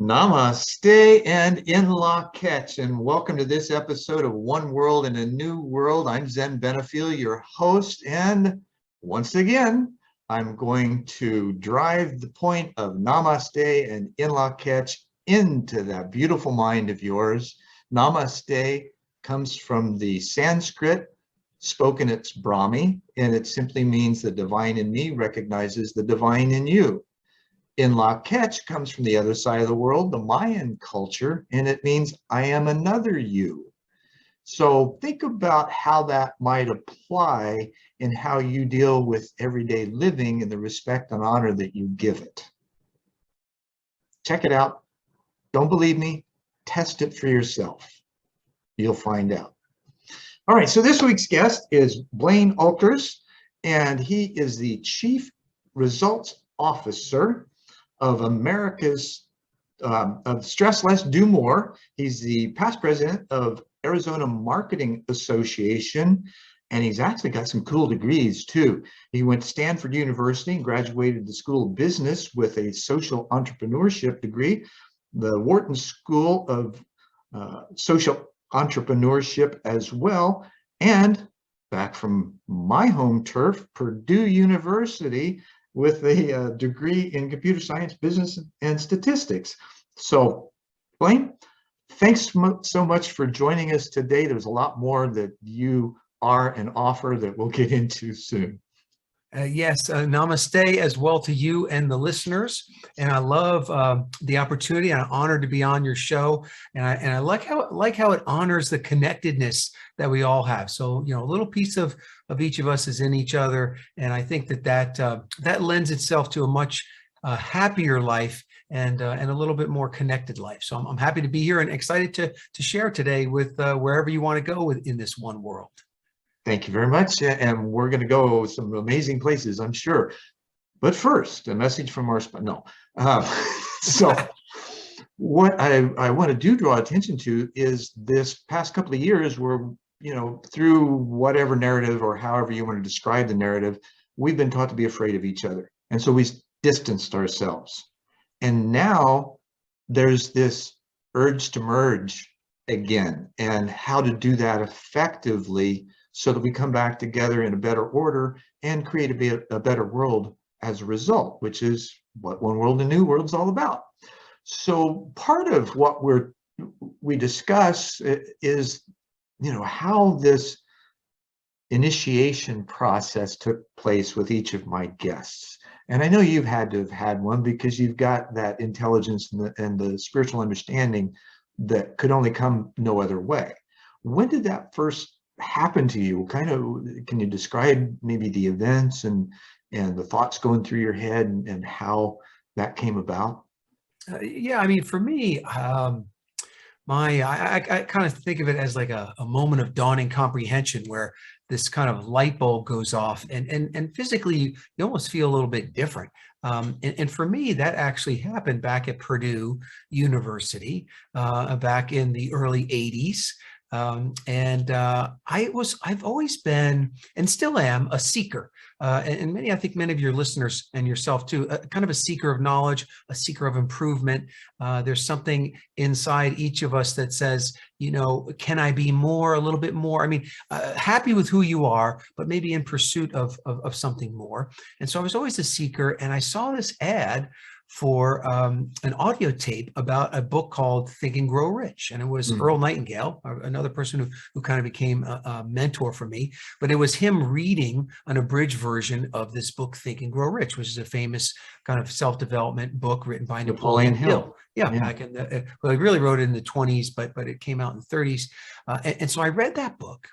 Namaste and in-law catch, and welcome to this episode of One World in a New World. I'm Zen Benefiel, your host, and once again, I'm going to drive the point of Namaste and in-law catch into that beautiful mind of yours. Namaste comes from the Sanskrit, spoken it's Brahmi, and it simply means the divine in me recognizes the divine in you. In-law catch comes from the other side of the world, the Mayan culture, and it means I am another you. So think about how that might apply in how you deal with everyday living and the respect and honor that you give it. Check it out. Don't believe me? Test it for yourself. You'll find out. All right, so this week's guest is Blaine Oelkers, and he is the Chief Results Officer of America's of Stress Less, Do More. He's the past president of Arizona Marketing Association, and he's actually got some cool degrees too. He went to Stanford University and graduated the School of Business with a social entrepreneurship degree, the Wharton School of Social Entrepreneurship as well, and back from my home turf, Purdue University, with a degree in computer science, business, and statistics. So, Blaine, thanks so much for joining us today. There's a lot more that you are and offer that we'll get into soon. Yes, namaste as well to you and the listeners. And I love the opportunity. I'm honored to be on your show, and I like how it honors the connectedness that we all have. So a little piece of each of us is in each other, and I think that lends itself to a much happier life and a little bit more connected life. So I'm happy to be here and excited to share today with wherever you want to go in this one world. Thank you very much, and we're going to go some amazing places, I'm sure. But first, a message from our so what I want to draw attention to is this past couple of years where, through whatever narrative or however you want to describe the narrative, we've been taught to be afraid of each other. And so we distanced ourselves. And now there's this urge to merge again, and how to do that effectively so that we come back together in a better order and create a better world as a result, which is what One World and New World is all about. So part of what we discuss is, how this initiation process took place with each of my guests. And I know you've had to have had one because you've got that intelligence and the spiritual understanding that could only come no other way. When did that first happen to you? Can you describe maybe the events and the thoughts going through your head and how that came about? Yeah, I mean, for me, I kind of think of it as like a moment of dawning comprehension where this kind of light bulb goes off and physically you almost feel a little bit different. And for me, that actually happened back at Purdue University back in the early 80s. I've always been and still am a seeker, and I think many of your listeners and yourself too, kind of a seeker of knowledge, a seeker of improvement. There's something inside each of us that says, can I be more, a little bit more? I mean, happy with who you are, but maybe in pursuit of something more. And so I was always a seeker, and I saw this ad for an audio tape about a book called Think and Grow Rich. And it was Earl Nightingale, another person who kind of became a mentor for me. But it was him reading an abridged version of this book, Think and Grow Rich, which is a famous kind of self-development book written by Napoleon Hill. Yeah, back in he really wrote it in the 20s, but it came out in the 30s. And so I read that book.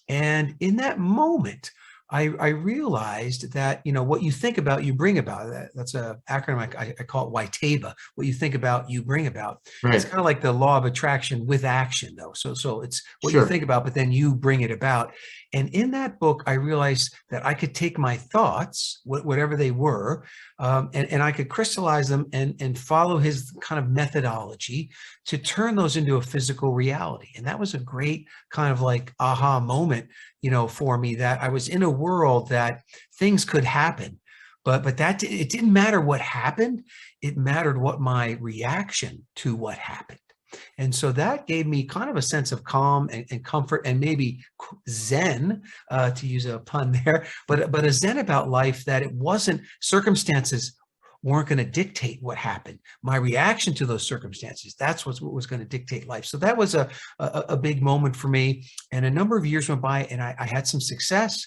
And in that moment, I realized that, what you think about, you bring about. That's an acronym, I call it YTABA. What you think about, you bring about. Right. It's kind of like the law of attraction with action, though. So it's what you think about, but then you bring it about. And in that book, I realized that I could take my thoughts, whatever they were, and I could crystallize them and follow his kind of methodology to turn those into a physical reality. And that was a great kind of like aha moment, for me, that I was in a world that things could happen, but that it didn't matter what happened. It mattered what my reaction to what happened. And so that gave me kind of a sense of calm and comfort, and maybe zen, to use a pun there, but a zen about life, that it wasn't circumstances weren't going to dictate what happened. My reaction to those circumstances, that's what was going to dictate life. So that was a big moment for me. And a number of years went by, and I had some success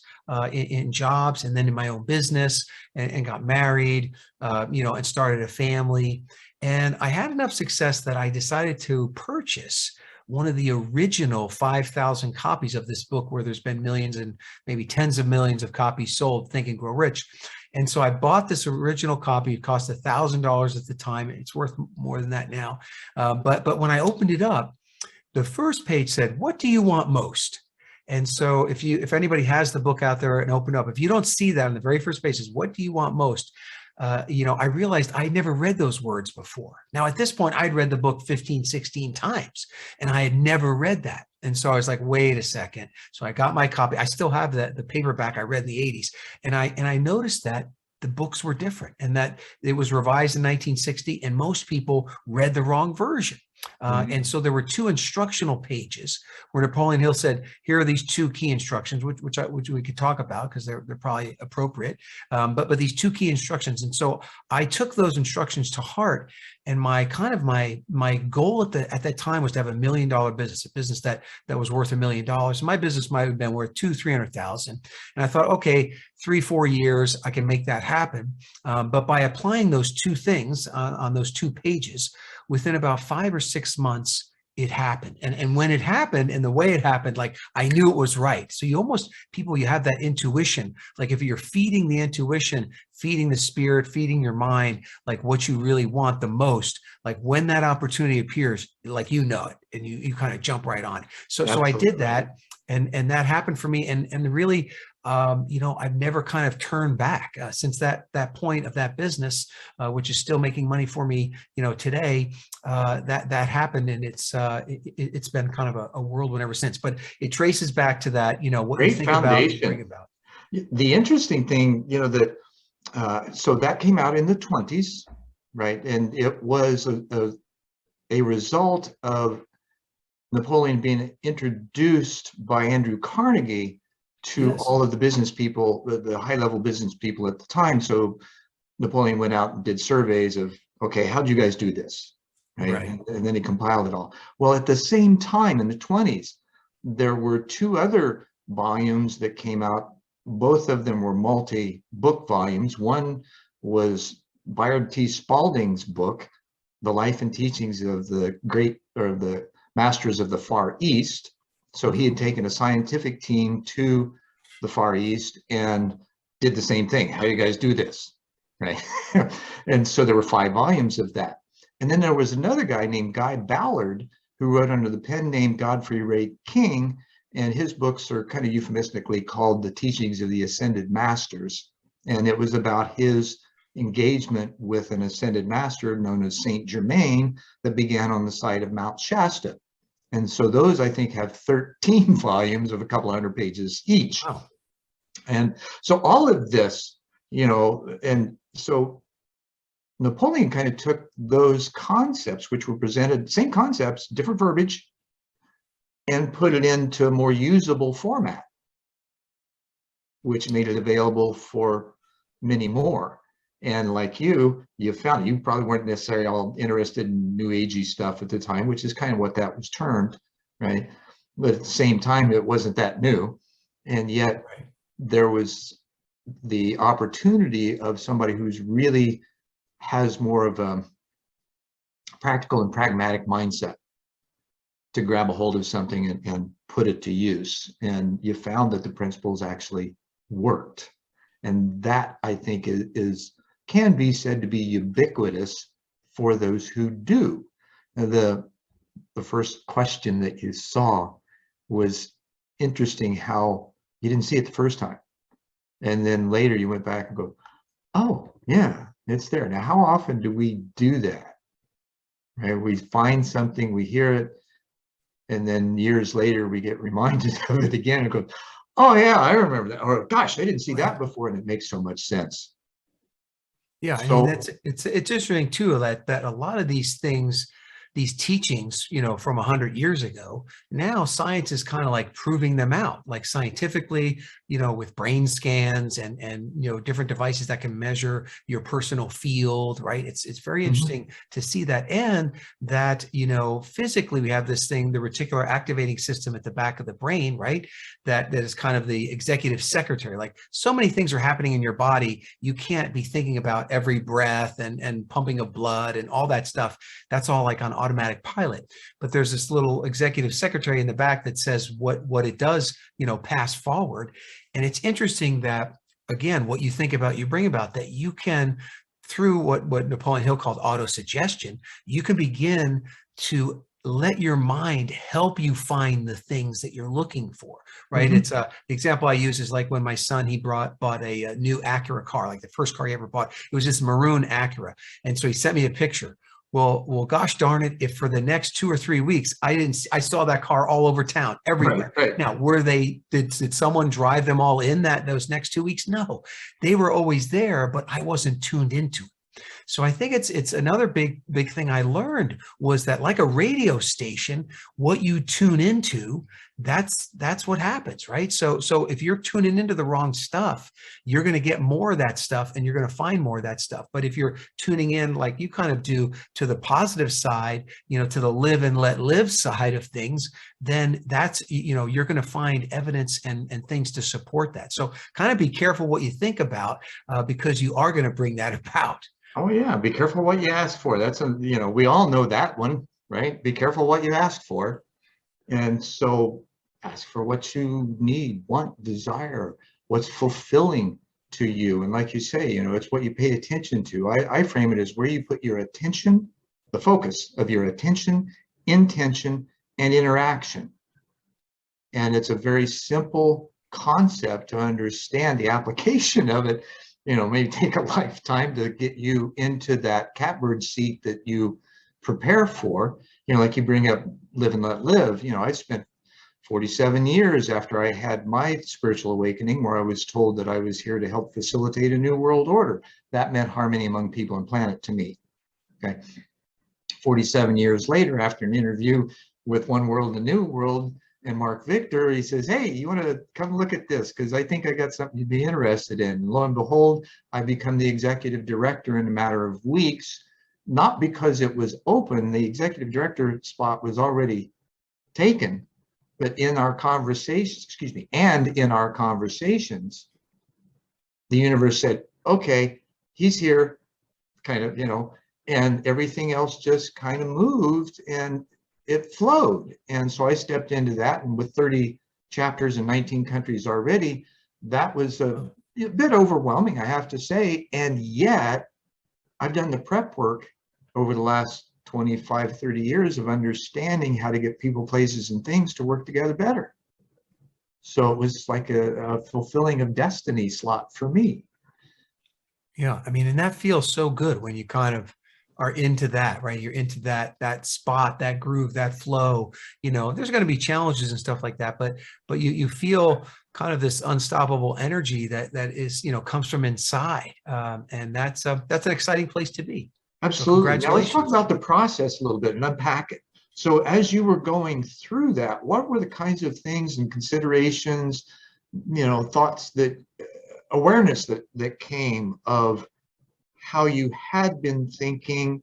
in jobs, and then in my own business, and got married, and started a family. And I had enough success that I decided to purchase one of the original 5,000 copies of this book, where there's been millions and maybe tens of millions of copies sold, Think and Grow Rich. And so I bought this original copy. It cost $1,000 at the time. It's worth more than that now. But when I opened it up, the first page said, "What do you want most?" And so if anybody has the book out there and open up, if you don't see that on the very first page, says, "What do you want most?" I realized I'd never read those words before. Now, at this point, I'd read the book 15, 16 times, and I had never read that. And so I was like, wait a second. So I got my copy. I still have the paperback I read in the 80s. And I noticed that the books were different, and that it was revised in 1960, and most people read the wrong version. And so there were two instructional pages where Napoleon Hill said, here are these two key instructions, which we could talk about because they're probably appropriate. But these two key instructions. And so I took those instructions to heart. And my goal at that time was to have $1 million business, a business that was worth $1 million. My business might have been worth $200,000-300,000. And I thought, okay, 3-4 years, I can make that happen. But by applying those two things on those two pages, within about 5 or 6 months, it happened. And when it happened, and the way it happened, like, I knew it was right. So you have that intuition. Like, if you're feeding the intuition, feeding the spirit, feeding your mind, like what you really want the most, like when that opportunity appears, like, you know it, and you kind of jump right on. So I did that, and that happened for me. And really, I've never kind of turned back since that point of that business, which is still making money for me, today. That happened, and it's been kind of a whirlwind ever since. But it traces back to that, what Great you think foundation. about. The interesting thing, that so that came out in the 20s, right? And it was a result of Napoleon being introduced by Andrew Carnegie to Yes. all of the business people, the high-level business people at the time. So Napoleon went out and did surveys of, okay, how'd you guys do this? Right. And then he compiled it all. Well, at the same time, in the 20s, there were 2 other volumes that came out. Both of them were multi-book volumes. One was Bayard T. Spalding's book, The Life and Teachings of the Masters of the Far East. So he had taken a scientific team to the Far East and did the same thing. How do you guys do this? Right. And so there were 5 volumes of that. And then there was another guy named Guy Ballard who wrote under the pen name Godfrey Ray King. And his books are kind of euphemistically called The Teachings of the Ascended Masters. And it was about his engagement with an ascended master known as Saint Germain that began on the site of Mount Shasta. And so those, I think, have 13 volumes of a couple hundred pages each. Wow. And so all of this, and so Napoleon kind of took those concepts, which were presented, same concepts, different verbiage, and put it into a more usable format, which made it available for many more. And like you found, you probably weren't necessarily all interested in new agey stuff at the time, which is kind of what that was termed, right? But at the same time, it wasn't that new. And yet there was the opportunity of somebody who's really has more of a practical and pragmatic mindset to grab a hold of something and put it to use. And you found that the principles actually worked. And that, I think, can be said to be ubiquitous for those who do. The first question that you saw was interesting, how you didn't see it the first time. And then later you went back and go, oh, yeah, it's there. Now, how often do we do that? Right? We find something, we hear it, and then years later we get reminded of it again and go, oh, yeah, I remember that. Or, gosh, I didn't see that before. And it makes so much sense. Yeah, I mean, So, it's interesting too that a lot of these things, these teachings, from 100 years ago, now science is kind of like proving them out, like scientifically, with brain scans and different devices that can measure your personal field, right? It's very mhm, interesting to see that, and that physically we have this thing, the reticular activating system at the back of the brain, right? That is kind of the executive secretary. Like so many things are happening in your body, you can't be thinking about every breath and pumping of blood and all that stuff. That's all like on automatic pilot. But there's this little executive secretary in the back that says what it does, pass forward. And it's interesting that, again, what you think about, you bring about, that you can, through what Napoleon Hill called autosuggestion, you can begin to let your mind help you find the things that you're looking for, right? mhm. It's the example I use is like when my son, he bought a new Acura car, like the first car he ever bought. It was this maroon Acura. And so he sent me a picture. Well, gosh darn it, if for the next 2 or 3 weeks, I saw that car all over town, Right, everywhere. right. Now, did someone drive them all in those next 2 weeks? No, they were always there, but I wasn't tuned into it. So I think it's another big thing I learned was that, like a radio station, what you tune into, that's what happens, right? So if you're tuning into the wrong stuff, you're going to get more of that stuff and you're going to find more of that stuff. But if you're tuning in, like you kind of do, to the positive side, to the live and let live side of things, then that's, you're going to find evidence and things to support that. So kind of be careful what you think about, because you are going to bring that about. Oh yeah, be careful what you ask for. We all know that one, right? Be careful what you ask for. And so ask for what you need, want, desire, what's fulfilling to you. And like you say, it's what you pay attention to. I frame it as where you put your attention, the focus of your attention, intention, and interaction. And it's a very simple concept to understand. The application of it, may take a lifetime to get you into that catbird seat that you prepare for. Like you bring up live and let live. I spent 47 years after I had my spiritual awakening, where I was told that I was here to help facilitate a new world order. That meant harmony among people and planet to me. Okay. 47 years later, after an interview with One World, a New World, and Mark Victor, he says, hey, you want to come look at this? Because I think I got something you'd be interested in. And lo and behold, I become the executive director in a matter of weeks, not because it was open. The executive director spot was already taken, but in our conversations, the universe said, okay, he's here, kind of, and everything else just kind of moved and it flowed. And so I stepped into that, and with 30 chapters in 19 countries already, that was a bit overwhelming, I have to say. And yet I've done the prep work over the last 25, 30 years of understanding how to get people, places, and things to work together better. So it was like a fulfilling of destiny slot for me. Yeah, I mean, and that feels so good when you kind of are into that, right? You're into that spot, that groove, that flow. There's going to be challenges and stuff like that, but you feel kind of this unstoppable energy that is, comes from inside, and that's an exciting place to be. So Absolutely. Now let's talk congratulations. about the process a little bit and unpack it. So as you were going through that, what were the kinds of things and considerations, thoughts, that awareness that came of how you had been thinking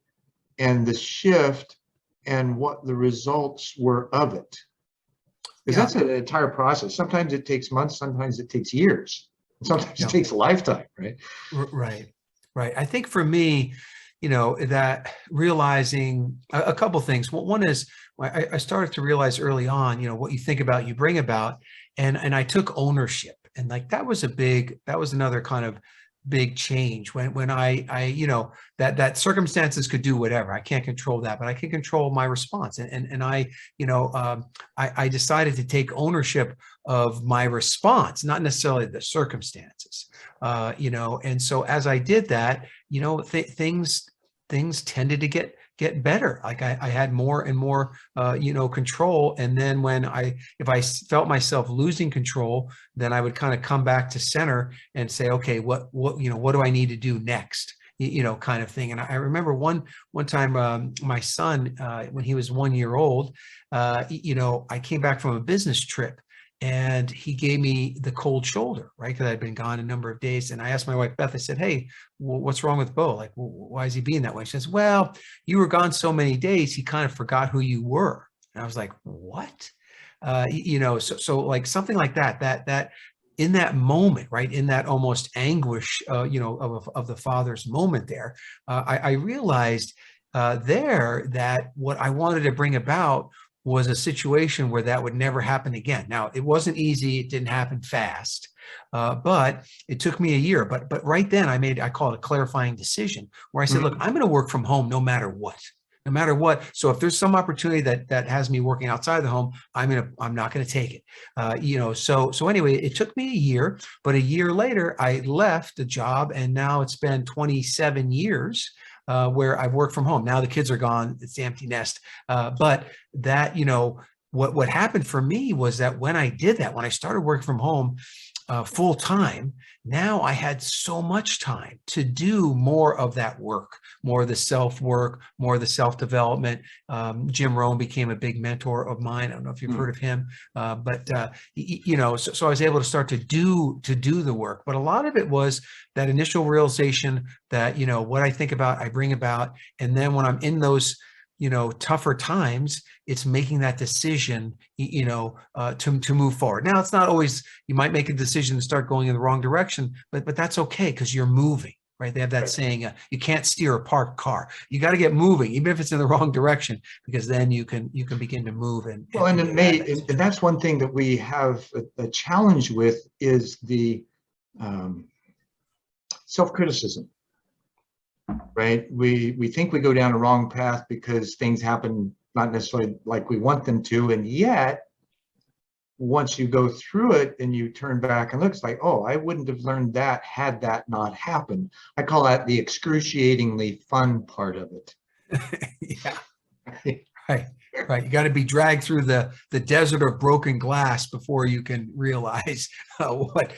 and the shift and what the results were of it? Because Yeah, that's an entire process. Sometimes it takes months, sometimes it takes years, sometimes it yeah, takes a lifetime, right? right, right. I think for me, that realizing a couple things. One is I started to realize early on, what you think about, you bring about, and I took ownership, and like that was another kind of big change when I that circumstances could do whatever. I can't control that, but I can control my response, and I decided to take ownership of my response, not necessarily the circumstances. And so as I did that, things tended to get better. Like I had more and more, control. And then if I felt myself losing control, then I would kind of come back to center and say, okay, what do I need to do next? kind of thing. And I remember one time, my son, when he was 1 year old, I came back from a business trip, and he gave me the cold shoulder, right? Because I'd been gone a number of days. And I asked my wife, Beth, I said, hey, what's wrong with Bo? Like, why is he being that way? She says, well, you were gone so many days, he kind of forgot who you were. And I was like, what? So like something like that in that moment, right? In that almost anguish, of the father's moment there, I realized there that what I wanted to bring about was a situation where that would never happen again. Now, it wasn't easy. It didn't happen fast, but it took me a year. But right then I call it a clarifying decision where I said, look, I'm going to work from home no matter what. No matter what. So if there's some opportunity that has me working outside the home, I'm not going to take it. So anyway, it took me a year, but a year later, I left the job, and now it's been 27 years where I've worked from home. Now the kids are gone. It's the empty nest. But that, what happened for me was that when I did that, when I started working from home full time, now I had so much time to do more of that work, more of the self-work, more of the self-development. Jim Rohn became a big mentor of mine. I don't know if you've heard of him, but so I was able to start to do the work. But a lot of it was that initial realization that, what I think about, I bring about. And then when I'm in those tougher times, it's making that decision, to move forward. Now, it's not always, you might make a decision and start going in the wrong direction, but that's okay, because you're moving, right? They have that saying, you can't steer a parked car. You got to get moving, even if it's in the wrong direction, because then you can begin to move. And that's one thing that we have a challenge with is the self-criticism. Right? We think we go down a wrong path because things happen not necessarily like we want them to. And yet, once you go through it and you turn back and look, it's like, oh, I wouldn't have learned that had that not happened. I call that the excruciatingly fun part of it. Yeah. Right. You got to be dragged through the desert of broken glass before you can realize what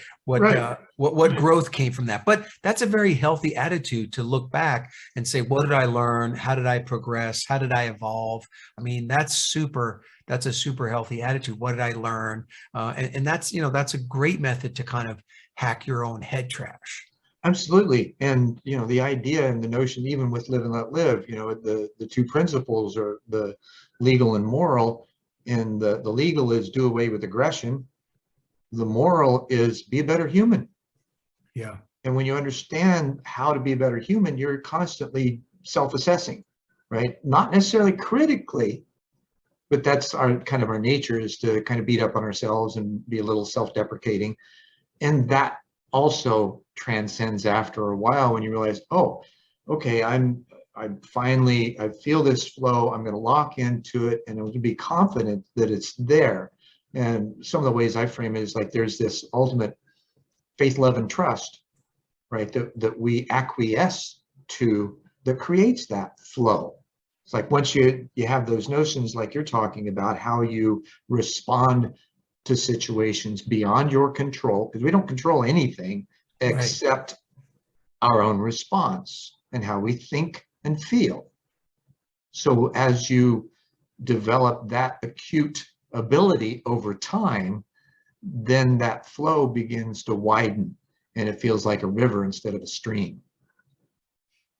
growth came from that. But that's a very healthy attitude to look back and say, what did I learn? How did I progress? How did I evolve? I mean, that's a super healthy attitude. What did I learn? And that's a great method to kind of hack your own head trash. Absolutely. And, the idea and the notion, even with live and let live, the two principles are the legal and moral. And the legal is do away with aggression. The moral is be a better human. Yeah. And when you understand how to be a better human, you're constantly self-assessing, right? Not necessarily critically, but that's our nature, is to kind of beat up on ourselves and be a little self-deprecating. And that also transcends after a while when you realize, oh, okay, I feel this flow, I'm going to lock into it, and I'm going to be confident that it's there. And some of the ways I frame it is like there's this ultimate faith, love, and trust, right, that we acquiesce to, that creates that flow. It's like once you have those notions like you're talking about, how you respond to situations beyond your control, because we don't control anything except our own response and how we think and feel. So as you develop that acute ability over time, then that flow begins to widen and it feels like a river instead of a stream.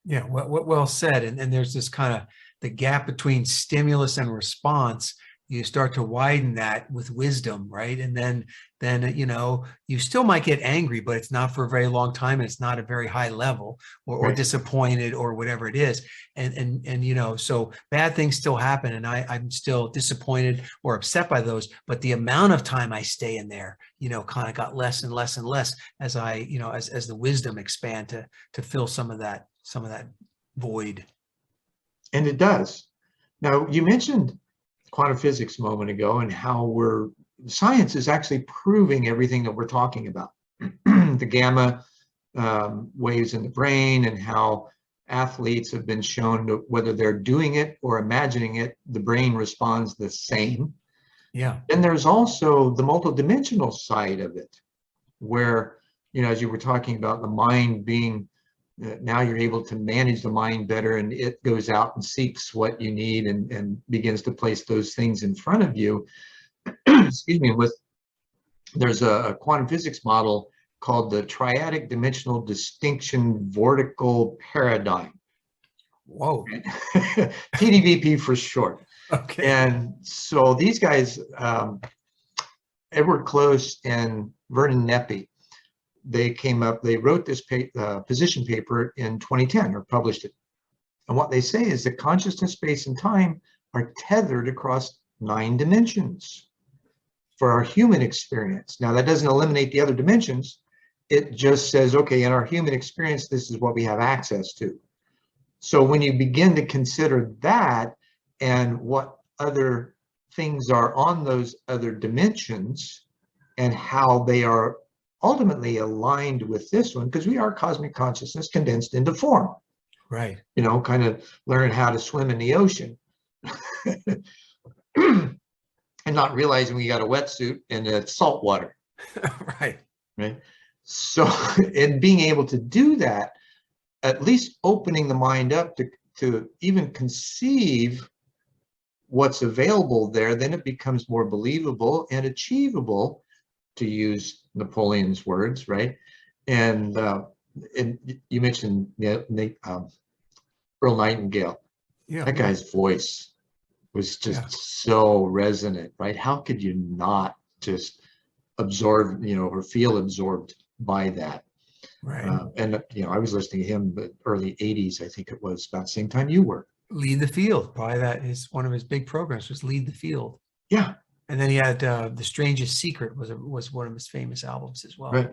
Yeah, well said. And there's this kind of the gap between stimulus and response. You start to widen that with wisdom, right? And then you still might get angry, but it's not for a very long time, and it's not a very high level, or disappointed, or whatever it is. And so bad things still happen, and I'm still disappointed or upset by those. But the amount of time I stay in there, kind of got less and less and less as I, as the wisdom expand to fill some of that void. And it does. Now, you mentioned quantum physics a moment ago, and how science is actually proving everything that we're talking about. The gamma waves in the brain, and how athletes have been shown to, whether they're doing it or imagining it, the brain responds the same. Yeah. And there's also the multidimensional side of it, where, as you were talking about the mind being now you're able to manage the mind better, and it goes out and seeks what you need and begins to place those things in front of you. Excuse me. There's a quantum physics model called the triadic dimensional distinction vortical paradigm. Whoa. TDVP for short. Okay. And so these guys, Edward Close and Vernon Neppy, they wrote this position paper in 2010, or published it. And what they say is that consciousness, space, and time are tethered across 9 dimensions for our human experience. Now, that doesn't eliminate the other dimensions. It just says, okay, in our human experience, this is what we have access to. So when you begin to consider that and what other things are on those other dimensions and how they are ultimately aligned with this one, because we are cosmic consciousness condensed into form. Right. You know, kind of learn how to swim in the ocean. And not realizing we got a wetsuit and it's salt water. Right. Right. So, in being able to do that, at least opening the mind up to even conceive what's available there, then it becomes more believable and achievable, to use Napoleon's words, right? And you mentioned Earl Nightingale. Yeah. That guy's voice was just so resonant, right? How could you not just absorb, or feel absorbed by that? Right. And I was listening to him the early 80s, I think it was, about the same time you were. Lead the Field. Probably that is one of his big programs, was Lead the Field. Yeah. And then he had The Strangest Secret was one of his famous albums as well. Right.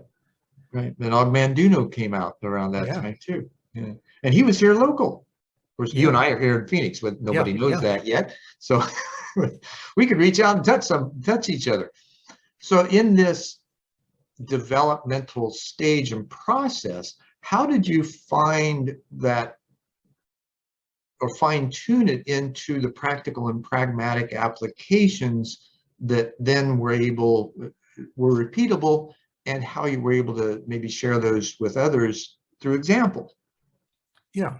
Right. And Og Manduno came out around that time too. Yeah. And he was here local. Of course, you and I are here in Phoenix, but nobody knows that yet. So we could reach out and touch each other. So in this developmental stage and process, how did you find that, or fine tune it into the practical and pragmatic applications that then were repeatable, and how you were able to maybe share those with others through example? Yeah.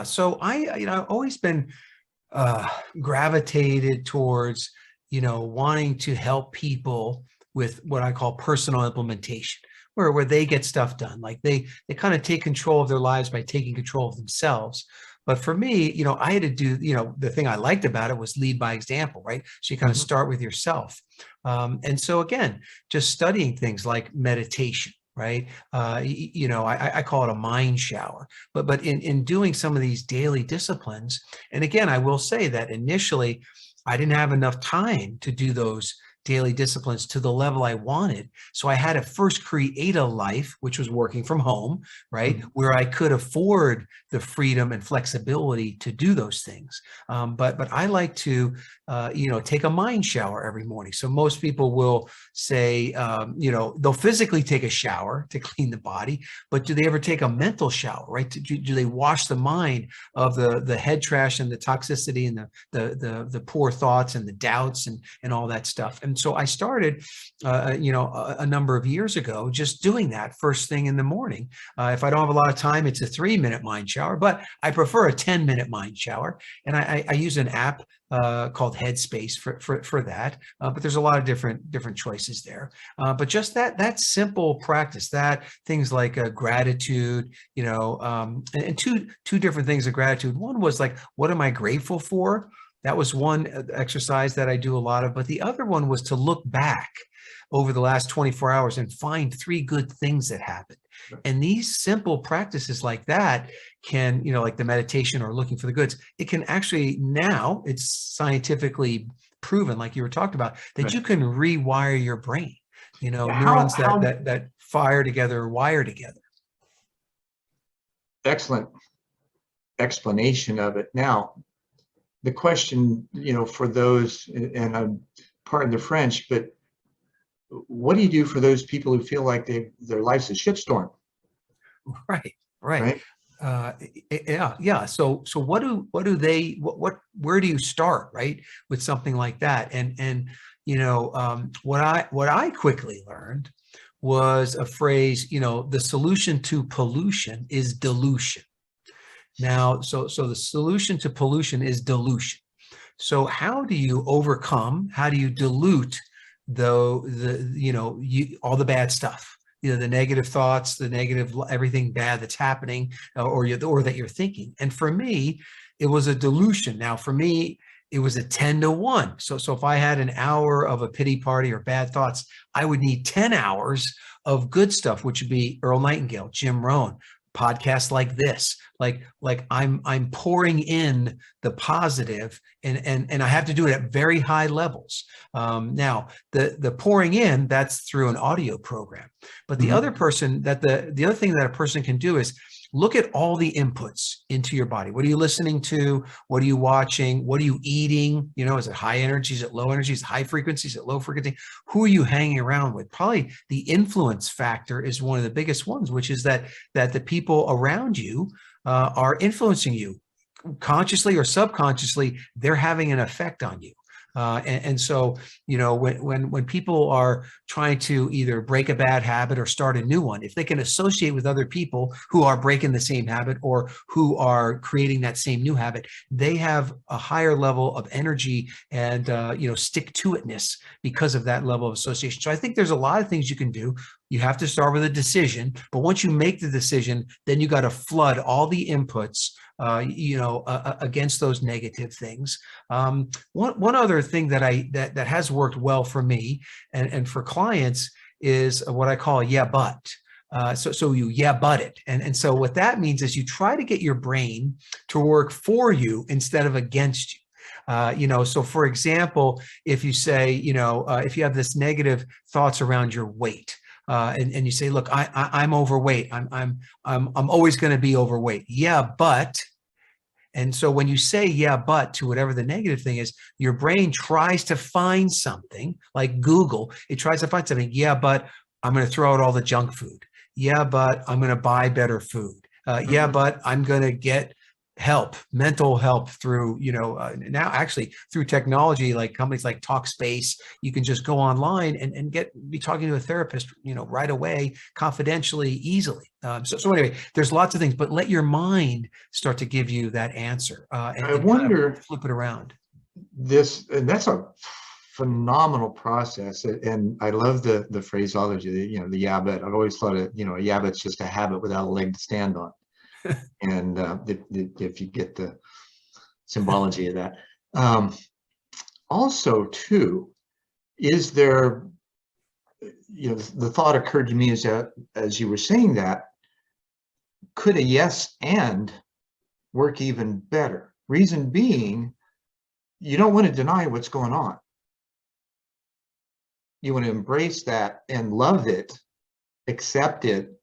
So I've always been gravitated towards, wanting to help people with what I call personal implementation, where they get stuff done. Like they kind of take control of their lives by taking control of themselves. But for me, I had to do, the thing I liked about it was lead by example, right? So you kind of start with yourself. And so again, just studying things like meditation, right? I call it a mind shower, but in doing some of these daily disciplines, and again, I will say that initially I didn't have enough time to do those daily disciplines to the level I wanted. So I had to first create a life, which was working from home, right? Where I could afford the freedom and flexibility to do those things. But I like to, take a mind shower every morning. So most people will say, they'll physically take a shower to clean the body, but do they ever take a mental shower, right? Do they wash the mind of the head trash and the toxicity and the poor thoughts and the doubts and all that stuff? And so I started, a number of years ago, just doing that first thing in the morning. If I don't have a lot of time, it's a 3-minute mind shower, but I prefer a 10-minute mind shower. And I use an app called Headspace for that. But there's a lot of different choices there. But just that simple practice, that things like gratitude, and two different things of gratitude. One was like, what am I grateful for? That was one exercise that I do a lot of. But the other one was to look back over the last 24 hours and find 3 good things that happened. And these simple practices like that can, like the meditation or looking for the goods, it can actually, now it's scientifically proven, like you were talking about, that you can rewire your brain, neurons that fire together, wire together. Excellent explanation of it. Now, the question, for those, and I'm pardon the French, but what do you do for those people who feel like their life's a shitstorm? Right. Yeah. So where do you start, right, with something like that? And what I quickly learned was a phrase, the solution to pollution is dilution. Now, so the solution to pollution is dilution. So how do you how do you dilute all the bad stuff, the negative thoughts, the negative, everything bad that's happening, or that you're thinking. And for me, it was a dilution. Now, for me, it was a 10-to-1. So if I had an hour of a pity party or bad thoughts, I would need 10 hours of good stuff, which would be Earl Nightingale, Jim Rohn, podcasts like this, like I'm pouring in the positive, and I have to do it at very high levels. Now the pouring in, that's through an audio program, but the other person the other thing that a person can do is look at all the inputs into your body. What are you listening to? What are you watching? What are you eating? Is it high energy? Is it low energy? Is it high frequency? Is it low frequency? Who are you hanging around with? Probably the influence factor is one of the biggest ones, which is that the people around you are influencing you consciously or subconsciously. They're having an effect on you. And so, when people are trying to either break a bad habit or start a new one, if they can associate with other people who are breaking the same habit or who are creating that same new habit, they have a higher level of energy and, stick-to-itness because of that level of association. So I think there's a lot of things you can do. You have to start with a decision, but once you make the decision, then you got to flood all the inputs, against those negative things. One other thing that has worked well for me and for clients is what I call yeah, but. So you yeah, but it. And so what that means is you try to get your brain to work for you instead of against you. So for example, if you say, if you have this negative thoughts around your weight, and you say, look, I'm overweight. I'm always going to be overweight. Yeah, but. And so when you say, yeah, but to whatever the negative thing is, your brain tries to find something like Google. It tries to find something. Yeah, but I'm going to throw out all the junk food. Yeah, but I'm going to buy better food. Yeah, but I'm going to get help, mental help through, now actually through technology, like companies like Talkspace, you can just go online and be talking to a therapist, right away, confidentially, easily. So anyway, there's lots of things, but let your mind start to give you that answer. And I wonder, kind of flip it around. And that's a phenomenal process. And I love the phraseology, the yeah, but. I've always thought it, a yeah, but's just a habit without a leg to stand on. And if you get the symbology of that. Also, too, is there, the thought occurred to me is that as you were saying that, could a yes and work even better? Reason being, you don't want to deny what's going on. You want to embrace that and love it, accept it,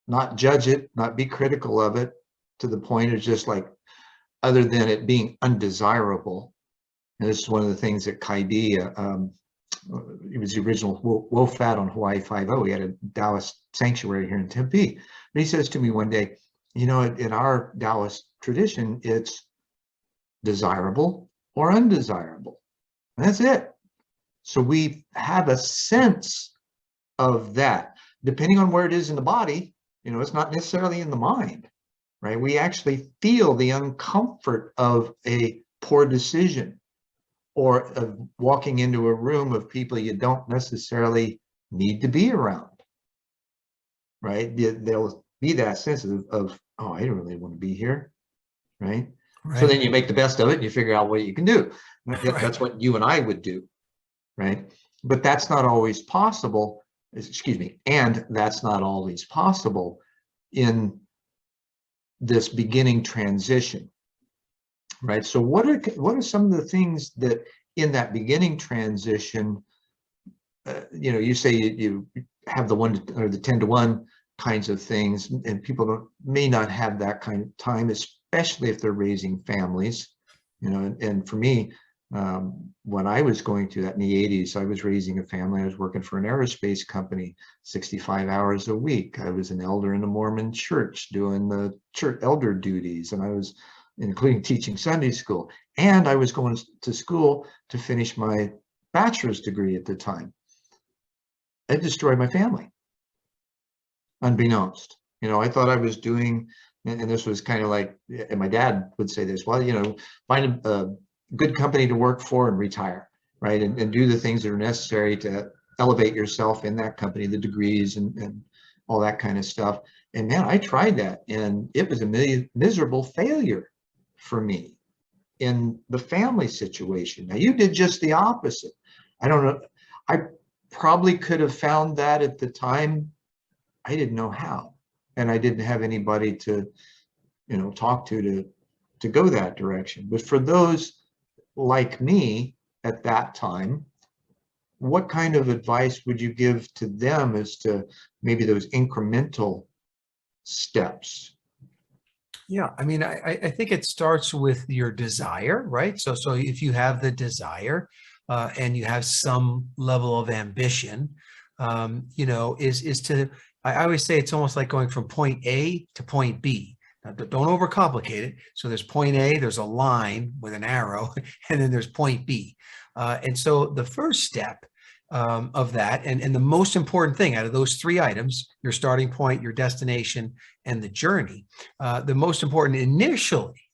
not judge it, not be critical of it to the point of just like, other than it being undesirable. And this is one of the things that Kai-D, he was the original Wofat on Hawaii 5-0. He had a Taoist sanctuary here in Tempe. But he says to me one day, in our Taoist tradition, it's desirable or undesirable. And that's it. So we have a sense of that. Depending on where it is in the body, it's not necessarily in the mind, right? We actually feel the uncomfort of a poor decision or of walking into a room of people you don't necessarily need to be around, right? There'll be that sense of oh, I don't really want to be here, right? So then you make the best of it and you figure out what you can do. That's what you and I would do, right? But that's not always possible. Excuse me, and that's not always possible in this beginning transition, right? So what are some of the things that in that beginning transition, you say you have the 1 or the 10-to-1 kinds of things, and people may not have that kind of time, especially if they're raising families, and for me, when I was going through that in the 80s, I was raising a family. I was working for an aerospace company, 65 hours a week. I was an elder in a Mormon church doing the church elder duties, and I was including teaching Sunday school. And I was going to school to finish my bachelor's degree at the time. It destroyed my family, unbeknownst. I thought I was doing, and this was kind of like, and my dad would say this, well, find a good company to work for and retire, right? And do the things that are necessary to elevate yourself in that company, the degrees and all that kind of stuff. And man, I tried that, and it was a miserable failure for me in the family situation. Now, you did just the opposite. I don't know. I probably could have found that at the time. I didn't know how, and I didn't have anybody to, talk to go that direction. But for those like me at that time, what kind of advice would you give to them as to maybe those incremental steps? Yeah, I mean, I think it starts with your desire, right? So if you have the desire and you have some level of ambition, is to, I always say it's almost like going from point A to point B. Now, don't overcomplicate it. So there's point A, there's a line with an arrow, and then there's point B. And so the first step of that, and the most important thing out of those three items, your starting point, your destination, and the journey, the most important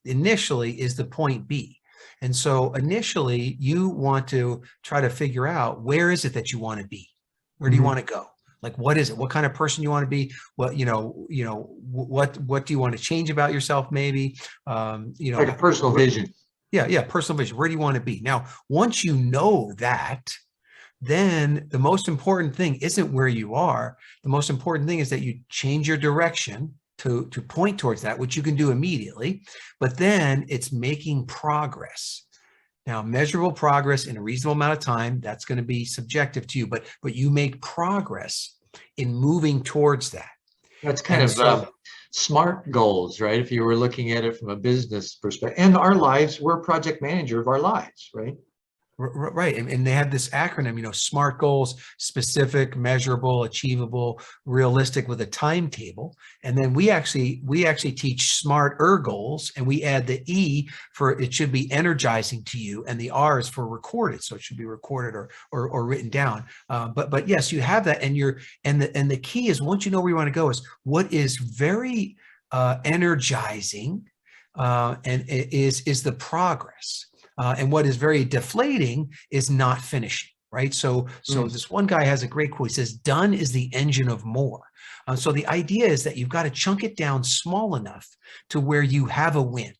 initially is the point B. And so initially you want to try to figure out, where is it that you want to be? Where do you want to go? Like, what is it? What kind of person you want to be? What, what do you want to change about yourself? Maybe, like a personal vision. Yeah. Personal vision. Where do you want to be? Now, once you know that, then the most important thing isn't where you are. The most important thing is that you change your direction to point towards that, which you can do immediately, but then it's making progress. Now, measurable progress in a reasonable amount of time, that's going to be subjective to you, but you make progress in moving towards that. That's kind of SMART goals, right? If you were looking at it from a business perspective. And our lives, we're a project manager of our lives, right? Right. And they have this acronym, SMART goals: specific, measurable, achievable, realistic, with a timetable. And then we actually teach smarter goals, and we add the E for it should be energizing to you, and the R is for recorded. So it should be recorded or written down. But yes, you have that, and the key is, once you know where you want to go, is what is very energizing and is the progress. And what is very deflating is not finishing, right? So this one guy has a great quote. He says, "Done is the engine of more." So the idea is that you've got to chunk it down small enough to where you have a win.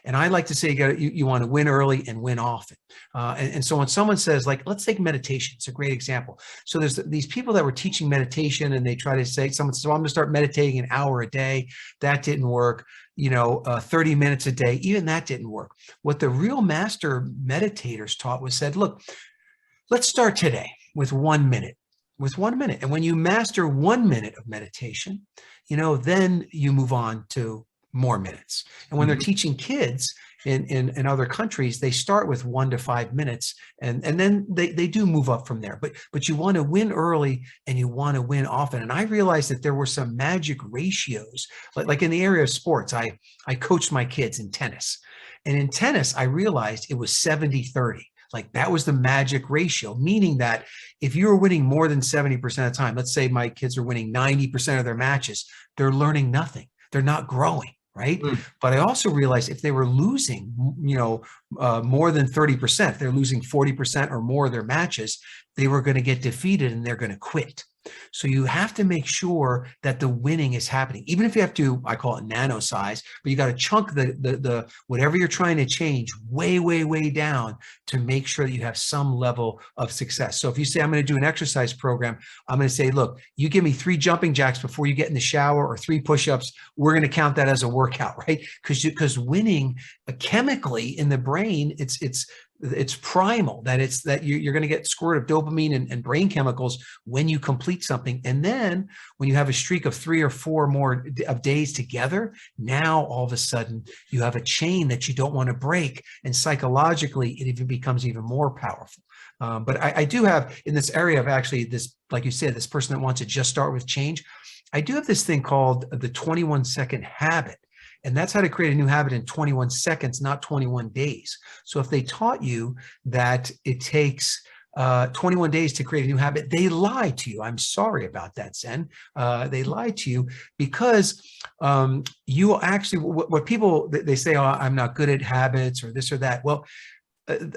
And I like to say you want to win early and win often. And so when someone says, like, let's take meditation, it's a great example. So there's these people that were teaching meditation, and they try to say, someone says, well, I'm going to start meditating an hour a day. That didn't work. 30 minutes a day, even that didn't work. What the real master meditators taught was said, look, let's start today with 1 minute. And when you master 1 minute of meditation, then you move on to more minutes. And when they're teaching kids in other countries, they start with 1 to 5 minutes, and then they do move up from there. But you want to win early, and you want to win often. And I realized that there were some magic ratios, like in the area of sports. I coached my kids in tennis, and in tennis, I realized it was 70-30. Like, that was the magic ratio, meaning that if you were winning more than 70% of the time, let's say my kids are winning 90% of their matches, they're learning nothing. They're not growing. Right. But I also realized if they were losing, more than 30%, if they're losing 40% or more of their matches, they were going to get defeated and they're going to quit. So you have to make sure that the winning is happening, even if you have to, I call it nano size, but you got to chunk the whatever you're trying to change way, way, way down to make sure that you have some level of success. So if you say, I'm going to do an exercise program, I'm going to say, look, you give me 3 jumping jacks before you get in the shower, or 3 push-ups, we're going to count that as a workout, right? Because winning chemically in the brain, it's primal, that you're going to get squirt of dopamine and brain chemicals when you complete something. And then when you have a streak of 3 or 4 more of days together, now all of a sudden you have a chain that you don't want to break. And psychologically, it even becomes even more powerful. But I do have, in this area of actually this, like you said, this person that wants to just start with change, I do have this thing called the 21-second habit. And that's how to create a new habit in 21 seconds, not 21 days. So if they taught you that it takes 21 days to create a new habit. They lie to you. I'm sorry about that, Zen. They lie to you because you actually, what people, they say, oh, I'm not good at habits or this or that. Well,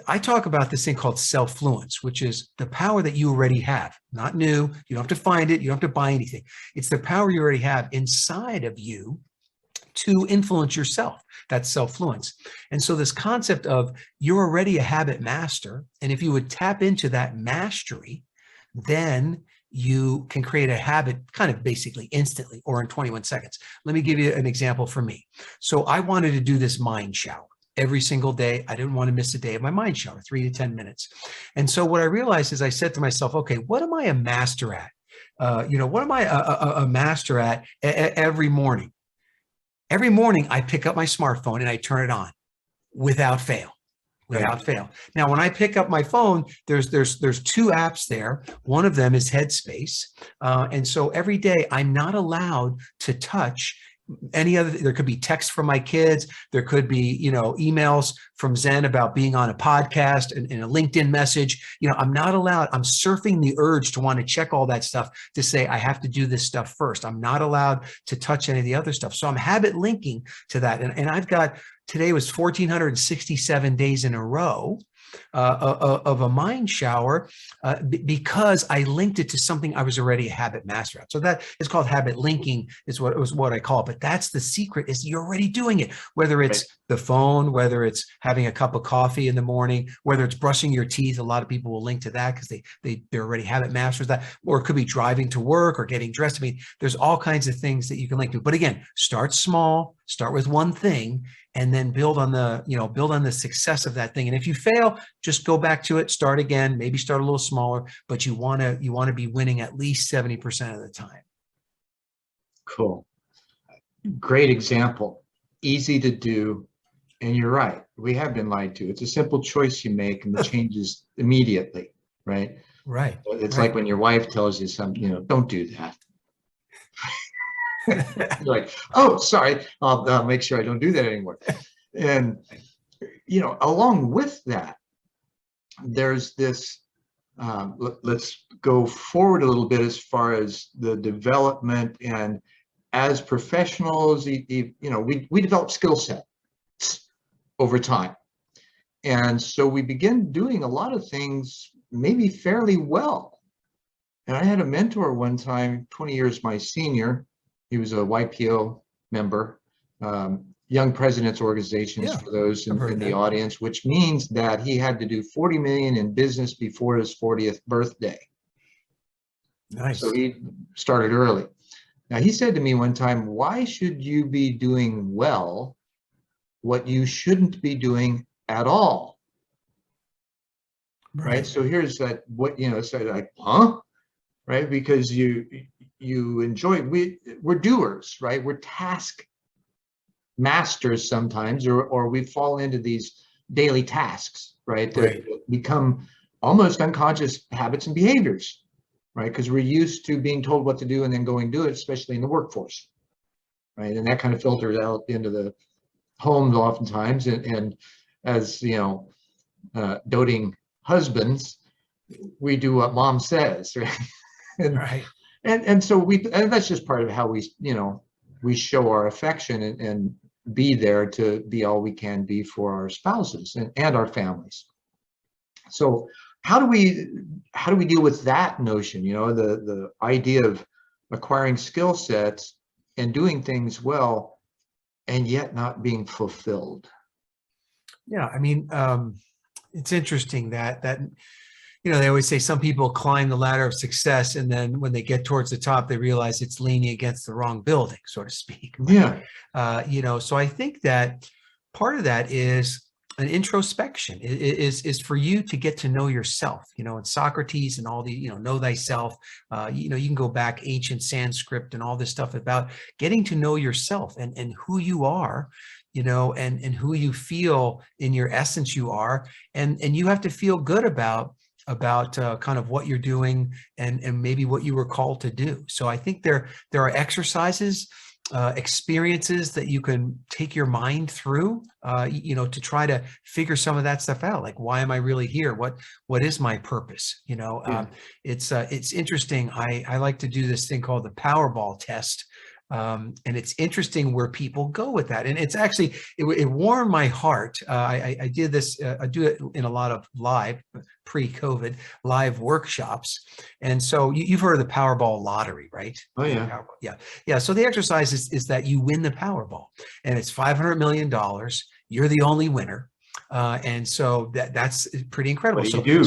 I talk about this thing called self-fluence, which is the power that you already have, not new. You don't have to find it. You don't have to buy anything. It's the power you already have inside of you to influence yourself. That's self-fluence. And so this concept of you're already a habit master, and if you would tap into that mastery, then you can create a habit kind of basically instantly or in 21 seconds. Let me give you an example for me. So I wanted to do this mind shower every single day. I didn't want to miss a day of my mind shower, 3 to 10 minutes. And so what I realized is I said to myself, okay, what am I a master at? What am I a master at every morning? Every morning I pick up my smartphone and I turn it on without fail. Without fail. Now, when I pick up my phone, there's 2 apps there. One of them is Headspace. And so every day I'm not allowed to touch any other. There could be text from my kids. There could be, emails from Zen about being on a podcast and a LinkedIn message. I'm not allowed. I'm surfing the urge to want to check all that stuff to say, I have to do this stuff first. I'm not allowed to touch any of the other stuff. So I'm habit linking to that. And I've got, today was 1,467 days in a row of a mind shower because I linked it to something I was already a habit master at. So that is called habit linking is what I call it. But that's the secret, is you're already doing it, whether it's the phone, whether it's having a cup of coffee in the morning, whether it's brushing your teeth. A lot of people will link to that because they're already habit masters that, or it could be driving to work or getting dressed. I mean, there's all kinds of things that you can link to. But again, start small, start with one thing, and then build on the success of that thing. And if you fail, just go back to it, start again, maybe start a little smaller, but you want to be winning at least 70% of the time. Cool. Great example. Easy to do. And you're right. We have been lied to. It's a simple choice you make and the changes immediately, right? Right. It's like when your wife tells you something, don't do that. You're like, oh, sorry, I'll make sure I don't do that anymore. And, along with that, there's this, let's go forward a little bit as far as the development. And as professionals, we develop skill sets over time. And so we begin doing a lot of things maybe fairly well. And I had a mentor one time, 20 years my senior. He was a YPO member, Young Presidents Organizations, for those in the audience, which means that he had to do 40 million in business before his 40th birthday. Nice. So he started early. Now, he said to me one time, why should you be doing well what you shouldn't be doing at all? Right. So here's that, so like, huh? Right. Because you enjoy, we're doers, right? We're task masters sometimes, or we fall into these daily tasks, right? That become almost unconscious habits and behaviors, right? Because we're used to being told what to do and then going do it, especially in the workforce, right? And that kind of filters out into the homes oftentimes. And as, doting husbands, we do what mom says, right? And so and that's just part of how we show our affection and be there to be all we can be for our spouses and our families. So how do we deal with that notion, the idea of acquiring skill sets and doing things well and yet not being fulfilled? Yeah, I mean, it's interesting that they always say some people climb the ladder of success, and then when they get towards the top, they realize it's leaning against the wrong building, so to speak. Yeah. So I think that part of that is an introspection, is for you to get to know yourself, and Socrates and all the, know thyself, you can go back ancient Sanskrit and all this stuff about getting to know yourself and who you are, and who you feel in your essence you are. And you have to feel good about kind of what you're doing and maybe what you were called to do. So I think there are exercises experiences that you can take your mind through, to try to figure some of that stuff out. Like, why am I really here? What is my purpose? Yeah. It's interesting. I like to do this thing called the Powerball test. And it's interesting where people go with that. And it's actually, it warmed my heart. I did this, I do it in a lot of live, pre-COVID, live workshops. And so you've heard of the Powerball lottery, right? Oh, yeah. Powerball. Yeah. Yeah. So the exercise is that you win the Powerball, and it's $500 million. You're the only winner. And so that's pretty incredible. What do you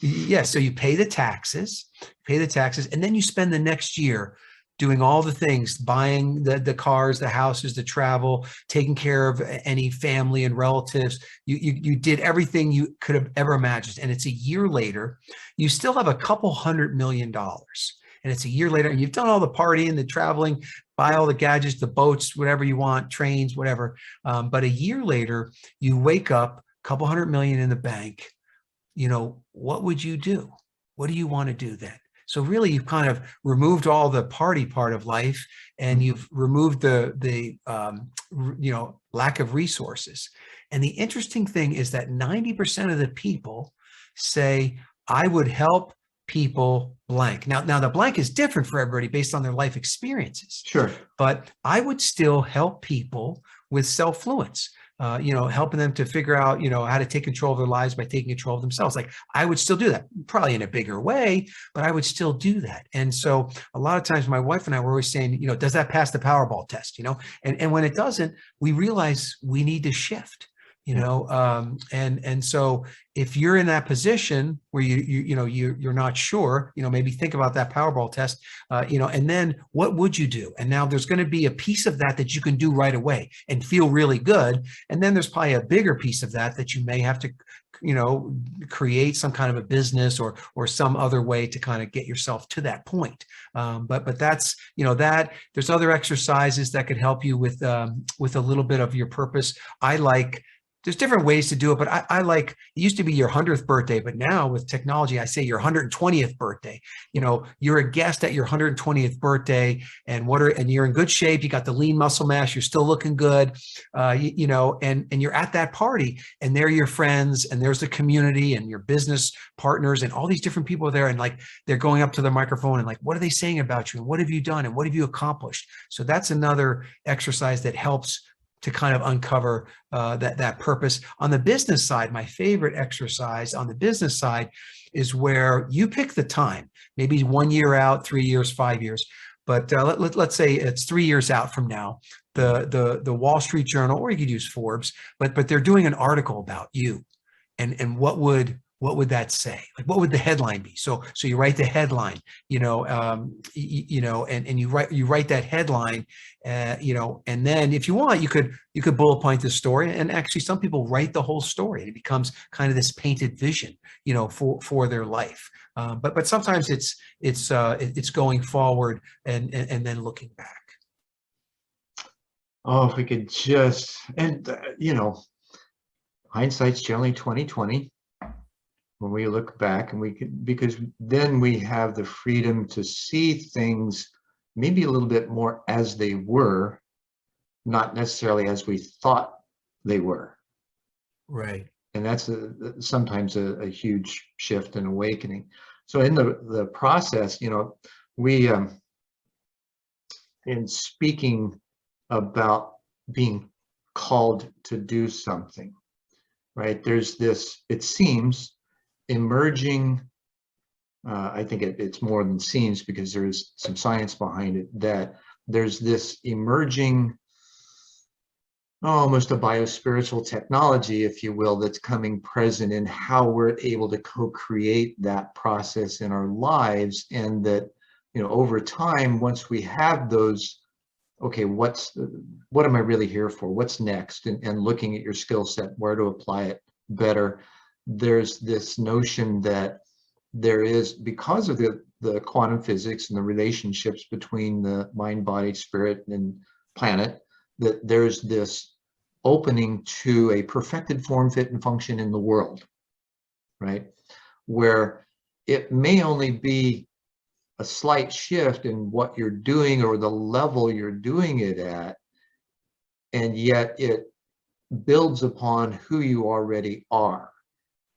do? So you pay the taxes, and then you spend the next year doing all the things, buying the cars, the houses, the travel, taking care of any family and relatives. You did everything you could have ever imagined. And it's a year later, you still have a couple $100 million. And it's a year later, and you've done all the partying, the traveling, buy all the gadgets, the boats, whatever you want, trains, whatever. But a year later, you wake up, a couple $100 million in the bank. What would you do? What do you want to do then? So really, you've kind of removed all the party part of life, and you've removed the lack of resources. And the interesting thing is that 90% of the people say, I would help people blank. Now the blank is different for everybody based on their life experiences. Sure. But I would still help people with self-fluence. Helping them to figure out, how to take control of their lives by taking control of themselves. Like, I would still do that, probably in a bigger way, but I would still do that. And so a lot of times my wife and I were always saying, does that pass the Powerball test? And when it doesn't, we realize we need to shift. And so if you're in that position where you're not sure, maybe think about that Powerball test, and then what would you do? And now there's going to be a piece of that you can do right away and feel really good. And then there's probably a bigger piece of that you may have to, create some kind of a business or some other way to kind of get yourself to that point. But that's, that there's other exercises that could help you with a little bit of your purpose. There's different ways to do it, but I like, it used to be your 100th birthday, but now with technology, I say your 120th birthday. You're a guest at your 120th birthday, and you're in good shape. You got the lean muscle mass. You're still looking good, and you're at that party, and they're your friends, and there's the community and your business partners, and all these different people are there, and like they're going up to the microphone and like, what are they saying about you, and what have you done, and what have you accomplished? So that's another exercise that helps to kind of uncover that purpose. On the business side, my favorite exercise on the business side is where you pick the time, maybe 1 year out, 3 years, 5 years. But let's say it's 3 years out from now, the Wall Street Journal, or you could use Forbes, but they're doing an article about you. And what would that say? Like, what would the headline be? So you write the headline, and you write that headline, and then if you want, you could bullet point the story. And actually, some people write the whole story, and it becomes kind of this painted vision, for their life. But sometimes it's going forward and then looking back. Oh, if we could just, and hindsight's generally 20/20. When we look back, and because then we have the freedom to see things maybe a little bit more as they were, not necessarily as we thought they were. Right. And that's sometimes a huge shift and awakening. So in the process, we in speaking about being called to do something, right? There's this, it seems, emerging, I think it's more than seems, because there is some science behind it, that there's this emerging, almost a biospiritual technology, if you will, that's coming present in how we're able to co-create that process in our lives. And that, over time, once we have those, okay, what am I really here for? What's next? And looking at your skill set, where to apply it better. There's this notion that there is, because of the quantum physics and the relationships between the mind, body, spirit, and planet, that there's this opening to a perfected form, fit, and function in the world, right? Where it may only be a slight shift in what you're doing or the level you're doing it at, and yet it builds upon who you already are.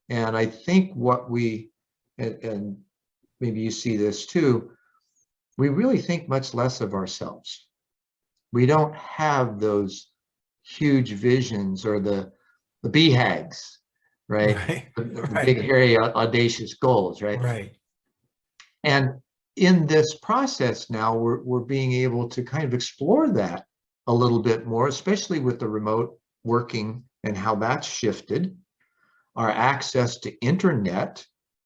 And I think what we, and maybe you see this too, we really think much less of ourselves. We don't have those huge visions or the BHAGs, right? Right. The Right. big, hairy, audacious goals, right? Right. And in this process now, we're being able to kind of explore that a little bit more, especially with the remote working and how that's shifted, our access to internet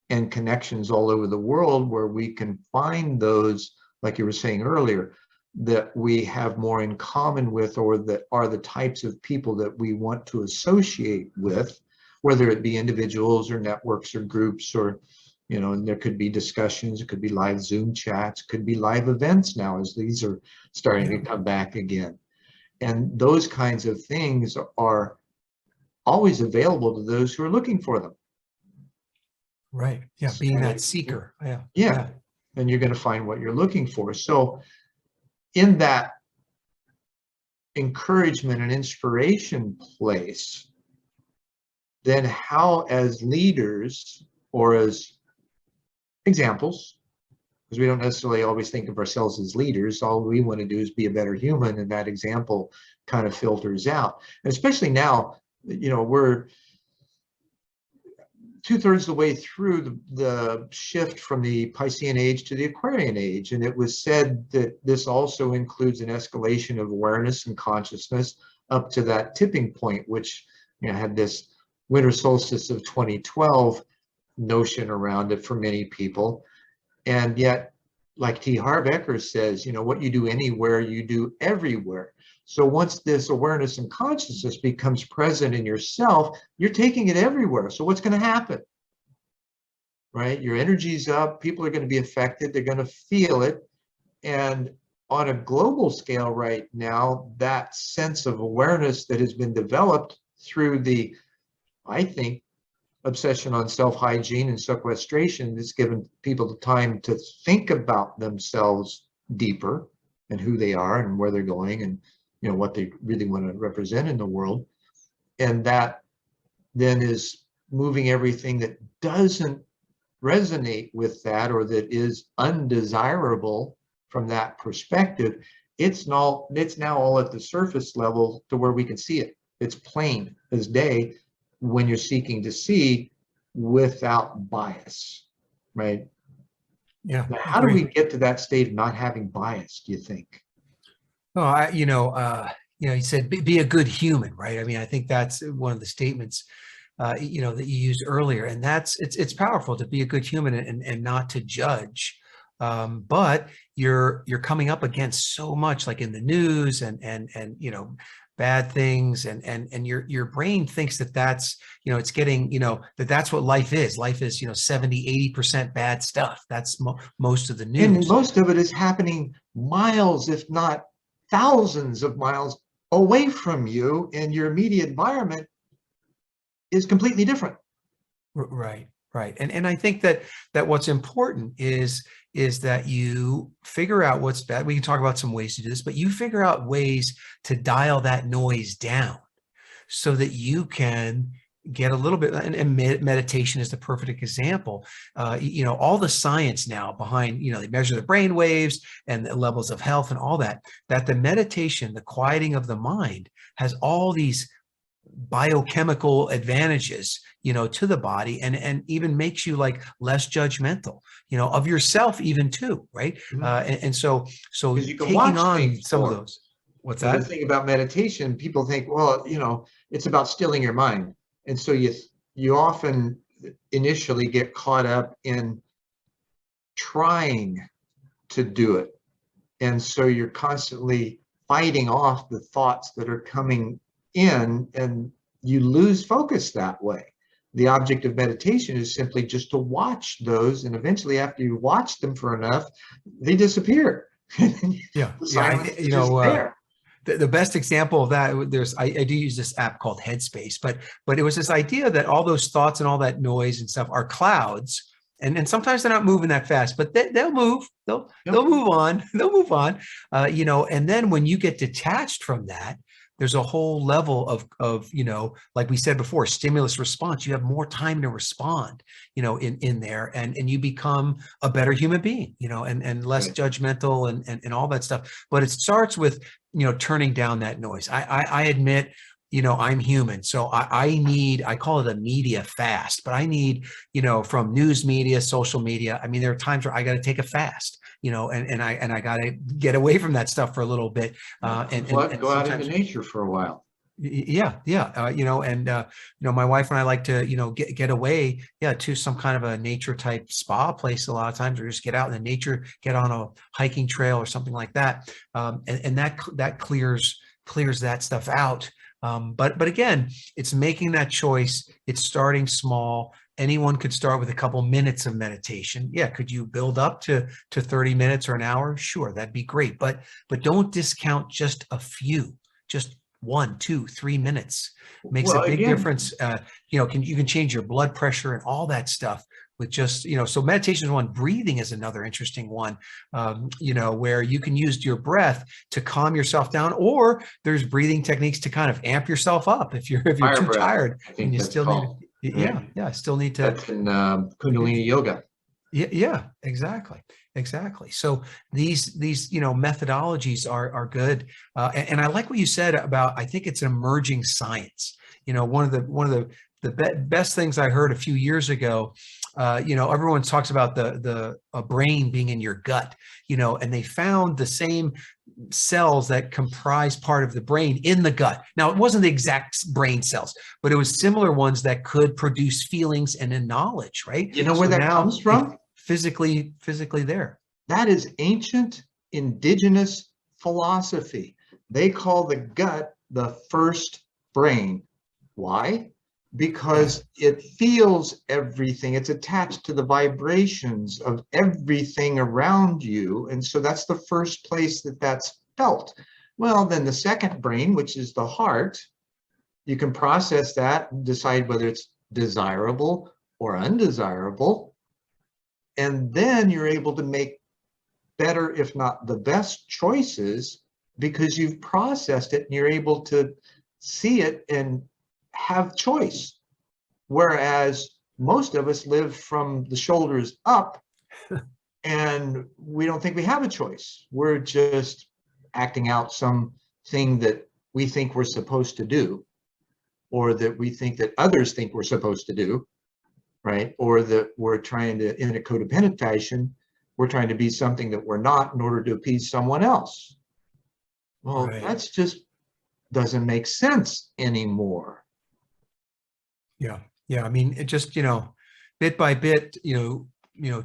and connections all over the world where we can find those, like you were saying earlier, that we have more in common with, or that are the types of people that we want to associate with, whether it be individuals or networks or groups, or, you know, and there could be discussions, it could be live Zoom chats, could be live events now as these are starting to come back again. And those kinds of things are always available to those who are looking for them. Right. Yeah. Being that seeker. Yeah. Yeah. And you're going to find what you're looking for. So in that encouragement and inspiration place, then how, as leaders or as examples, because we don't necessarily always think of ourselves as leaders, all we want to do is be a better human, and that example kind of filters out. And especially now, you know, we're 2/3 the way through the shift from the Piscean age to the Aquarian age. And it was said that this also includes an escalation of awareness and consciousness up to that tipping point, which, you know, had this winter solstice of 2012 notion around it for many people. And yet, like T. Harv Eker says, you know, what you do anywhere, you do everywhere. So once this awareness and consciousness becomes present in yourself, you're taking it everywhere. So what's going to happen? Right? Your energy's up, people are going to be affected, they're going to feel it. And on a global scale right now, that sense of awareness that has been developed through the, I think, obsession on self-hygiene and sequestration has given people the time to think about themselves deeper and who they are and where they're going and, you know, what they really want to represent in the world. And that then is moving everything that doesn't resonate with that, or that is undesirable from that perspective. It's now all at the surface level to where we can see it. It's plain as day when you're seeking to see without bias, right? Yeah. Now, how do we get to that state of not having bias, do you think? Oh, he said, be a good human, right? I mean, I think that's one of the statements, that you used earlier, and it's powerful to be a good human and not to judge. But you're coming up against so much, like in the news and bad things, and your brain thinks that's, it's getting, that's what life is. Life is, 70-80% bad stuff. That's most of the news. And most of it is happening miles, if not thousands of miles away from you, and your immediate environment is completely different. Right. And I think that what's important is that you figure out what's bad. We can talk about some ways to do this, but you figure out ways to dial that noise down so that you can get a little bit, and meditation is the perfect example. All the science now behind, they measure the brain waves and the levels of health and all that the meditation, the quieting of the mind, has all these biochemical advantages, to the body, and even makes you like less judgmental, of yourself even too, right? And so you can taking on some of those. What's that? The thing about meditation, people think, well, it's about stilling your mind. And so you often initially get caught up in trying to do it. And so you're constantly fighting off the thoughts that are coming in, and you lose focus that way. The object of meditation is simply just to watch those, and eventually after you watch them for enough, they disappear. Yeah. The best example of that, I do use this app called Headspace, but it was this idea that all those thoughts and all that noise and stuff are clouds, And sometimes they're not moving that fast, but they'll move. They'll move on. They'll move on. And then when you get detached from that, there's a whole level of like we said before, stimulus response. You have more time to respond, in there, and you become a better human being, and less judgmental and all that stuff. But it starts with, turning down that noise. I admit, I'm human. So I call it a media fast, but I need, from news media, social media. I mean, there are times where I got to take a fast, and I got to get away from that stuff for a little bit. And go out into nature for a while. Yeah. My wife and I like to, get away, to some kind of a nature type spa place. A lot of times, or just get out in the nature, get on a hiking trail or something like that. And that clears that stuff out. But again, it's making that choice. It's starting small. Anyone could start with a couple minutes of meditation. Yeah. Could you build up to 30 minutes or an hour? Sure. That'd be great. But don't discount just a few, just 1, 2, 3 minutes makes a big difference. You can change your blood pressure and all that stuff with just, so meditation is one. Breathing is another interesting one, where you can use your breath to calm yourself down, or there's breathing techniques to kind of amp yourself up if you're too tired and you still still need to. That's in Kundalini yoga. Yeah, exactly. So these methodologies are good, and I like what you said about, I think it's an emerging science. One of the best things I heard a few years ago. Everyone talks about a brain being in your gut, and they found the same cells that comprise part of the brain in the gut. Now, it wasn't the exact brain cells, but it was similar ones that could produce feelings and then knowledge, right? You know where that comes from? Physically there. That is ancient indigenous philosophy. They call the gut the first brain. Why? Because it feels everything. It's attached to the vibrations of everything around you. And so that's the first place that's felt. Well, then the second brain, which is the heart, you can process that and decide whether it's desirable or undesirable. And then you're able to make better, if not the best choices, because you've processed it and you're able to see it and have choice. Whereas most of us live from the shoulders up and we don't think we have a choice. We're just acting out something that we think we're supposed to do, or that we think that others think we're supposed to do, right? Or that we're trying to, in a codependent fashion, we're trying to be something that we're not in order to appease someone else. Well, that's just doesn't make sense anymore. Yeah. I mean, it just, bit by bit,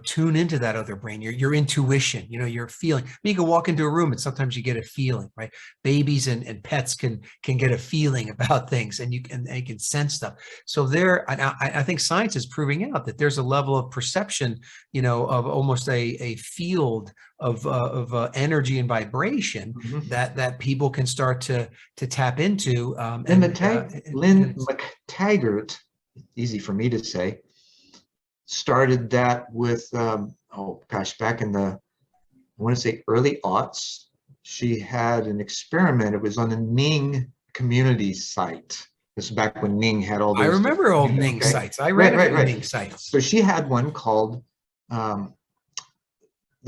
tune into that other brain, your intuition, your feeling. I mean, you can walk into a room and sometimes you get a feeling, right? Babies and pets can get a feeling about things, and they can sense stuff. So I think science is proving out that there's a level of perception, of almost a field of energy and vibration that people can start to tap into. Lynn McTaggart, easy for me to say, started that with, back in the, I want to say early aughts. She had an experiment. It was on the Ning community site. This is back when Ning had all those. I remember old Ning sites. I read Ning sites. So she had one called The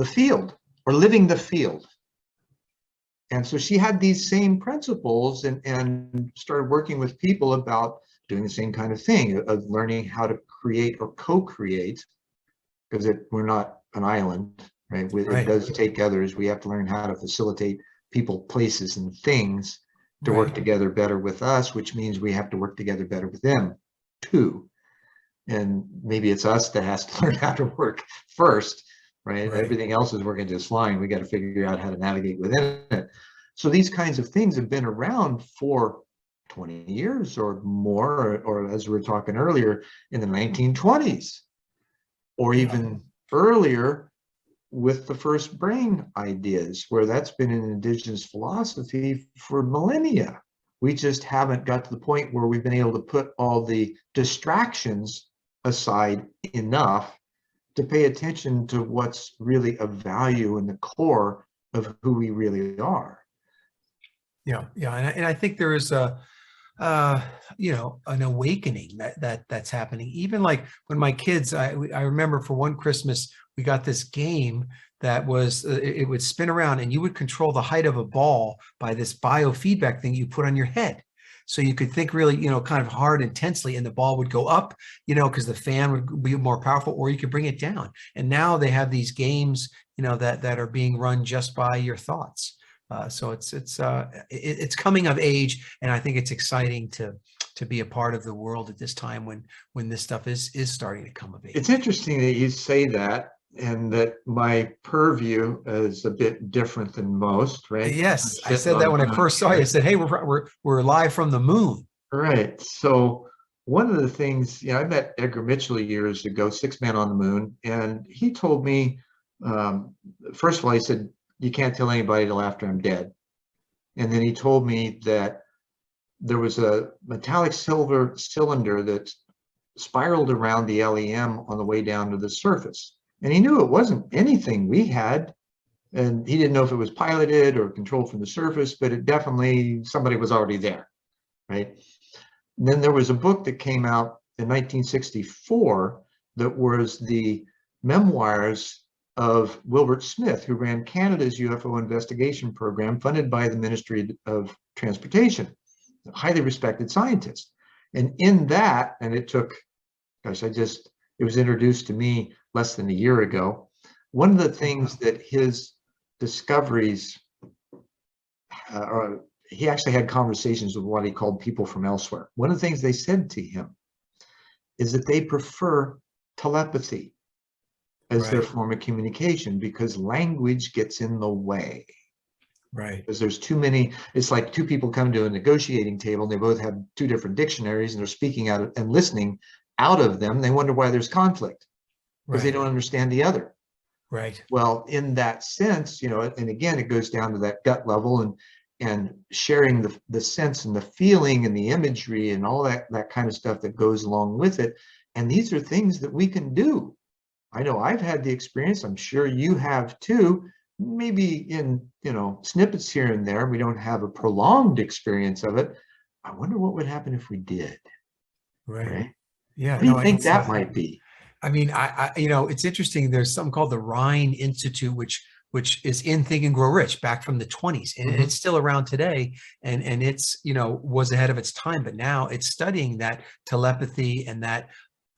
Field, or Living the Field. And so she had these same principles and started working with people about doing the same kind of thing, of learning how to create or co-create, because we're not an island, right? It does take others. We have to learn how to facilitate people, places, and things to work together better with us, which means we have to work together better with them too. And maybe it's us that has to learn how to work first, right? Everything else is working just fine. We got to figure out how to navigate within it. So these kinds of things have been around for 20 years or more, or as we were talking earlier, in the 1920s, or even earlier with the first brain ideas, where that's been in indigenous philosophy for millennia. We just haven't got to the point where we've been able to put all the distractions aside enough to pay attention to what's really of value in the core of who we really are. Yeah, yeah, and I think there is a you know, an awakening that's happening. Even like when my kids, I remember for one Christmas we got this game that was it would spin around and you would control the height of a ball by this biofeedback thing you put on your head. So you could think really, you know, kind of hard, intensely, and the ball would go up, you know, because the fan would be more powerful, or you could bring it down. And now they have these games, you know, that are being run just by your thoughts. So it's coming of age, and I think it's exciting to be a part of the world at this time when this stuff is starting to come of age. It's interesting that you say that, and that my purview is a bit different than most, right? Yes, I said that when I first saw you. I said, "Hey, we're live from the moon." Right. So one of the things, I met Edgar Mitchell years ago, Six Man on the Moon, and he told me, first of all, he said, you can't tell anybody till after I'm dead. And then he told me that there was a metallic silver cylinder that spiraled around the LEM on the way down to the surface. And he knew it wasn't anything we had. And he didn't know if it was piloted or controlled from the surface, but it definitely, somebody was already there, right? And then there was a book that came out in 1964 that was the memoirs of Wilbert Smith, who ran Canada's UFO investigation program funded by the Ministry of Transportation, a highly respected scientist. And in that, and it took, gosh, it was introduced to me less than a year ago. One of the things that his discoveries, he actually had conversations with what he called people from elsewhere. One of the things they said to him is that they prefer telepathy as their form of communication, because language gets in the way. Right. Because there's too many, it's like two people come to a negotiating table and they both have two different dictionaries and they're speaking out and listening out of them. They wonder why there's conflict, because they don't understand the other. Right. Well, in that sense, and again, it goes down to that gut level and sharing the sense and the feeling and the imagery and all that kind of stuff that goes along with it. And these are things that we can do. I know I've had the experience. I'm sure you have too. Maybe in, snippets here and there. We don't have a prolonged experience of it. I wonder what would happen if we did. Right? Yeah. What do you think that might be? I mean, it's interesting. There's something called the Rhine Institute, which is in Think and Grow Rich back from the 20s, and it's still around today. And it's, was ahead of its time, but now it's studying that telepathy and that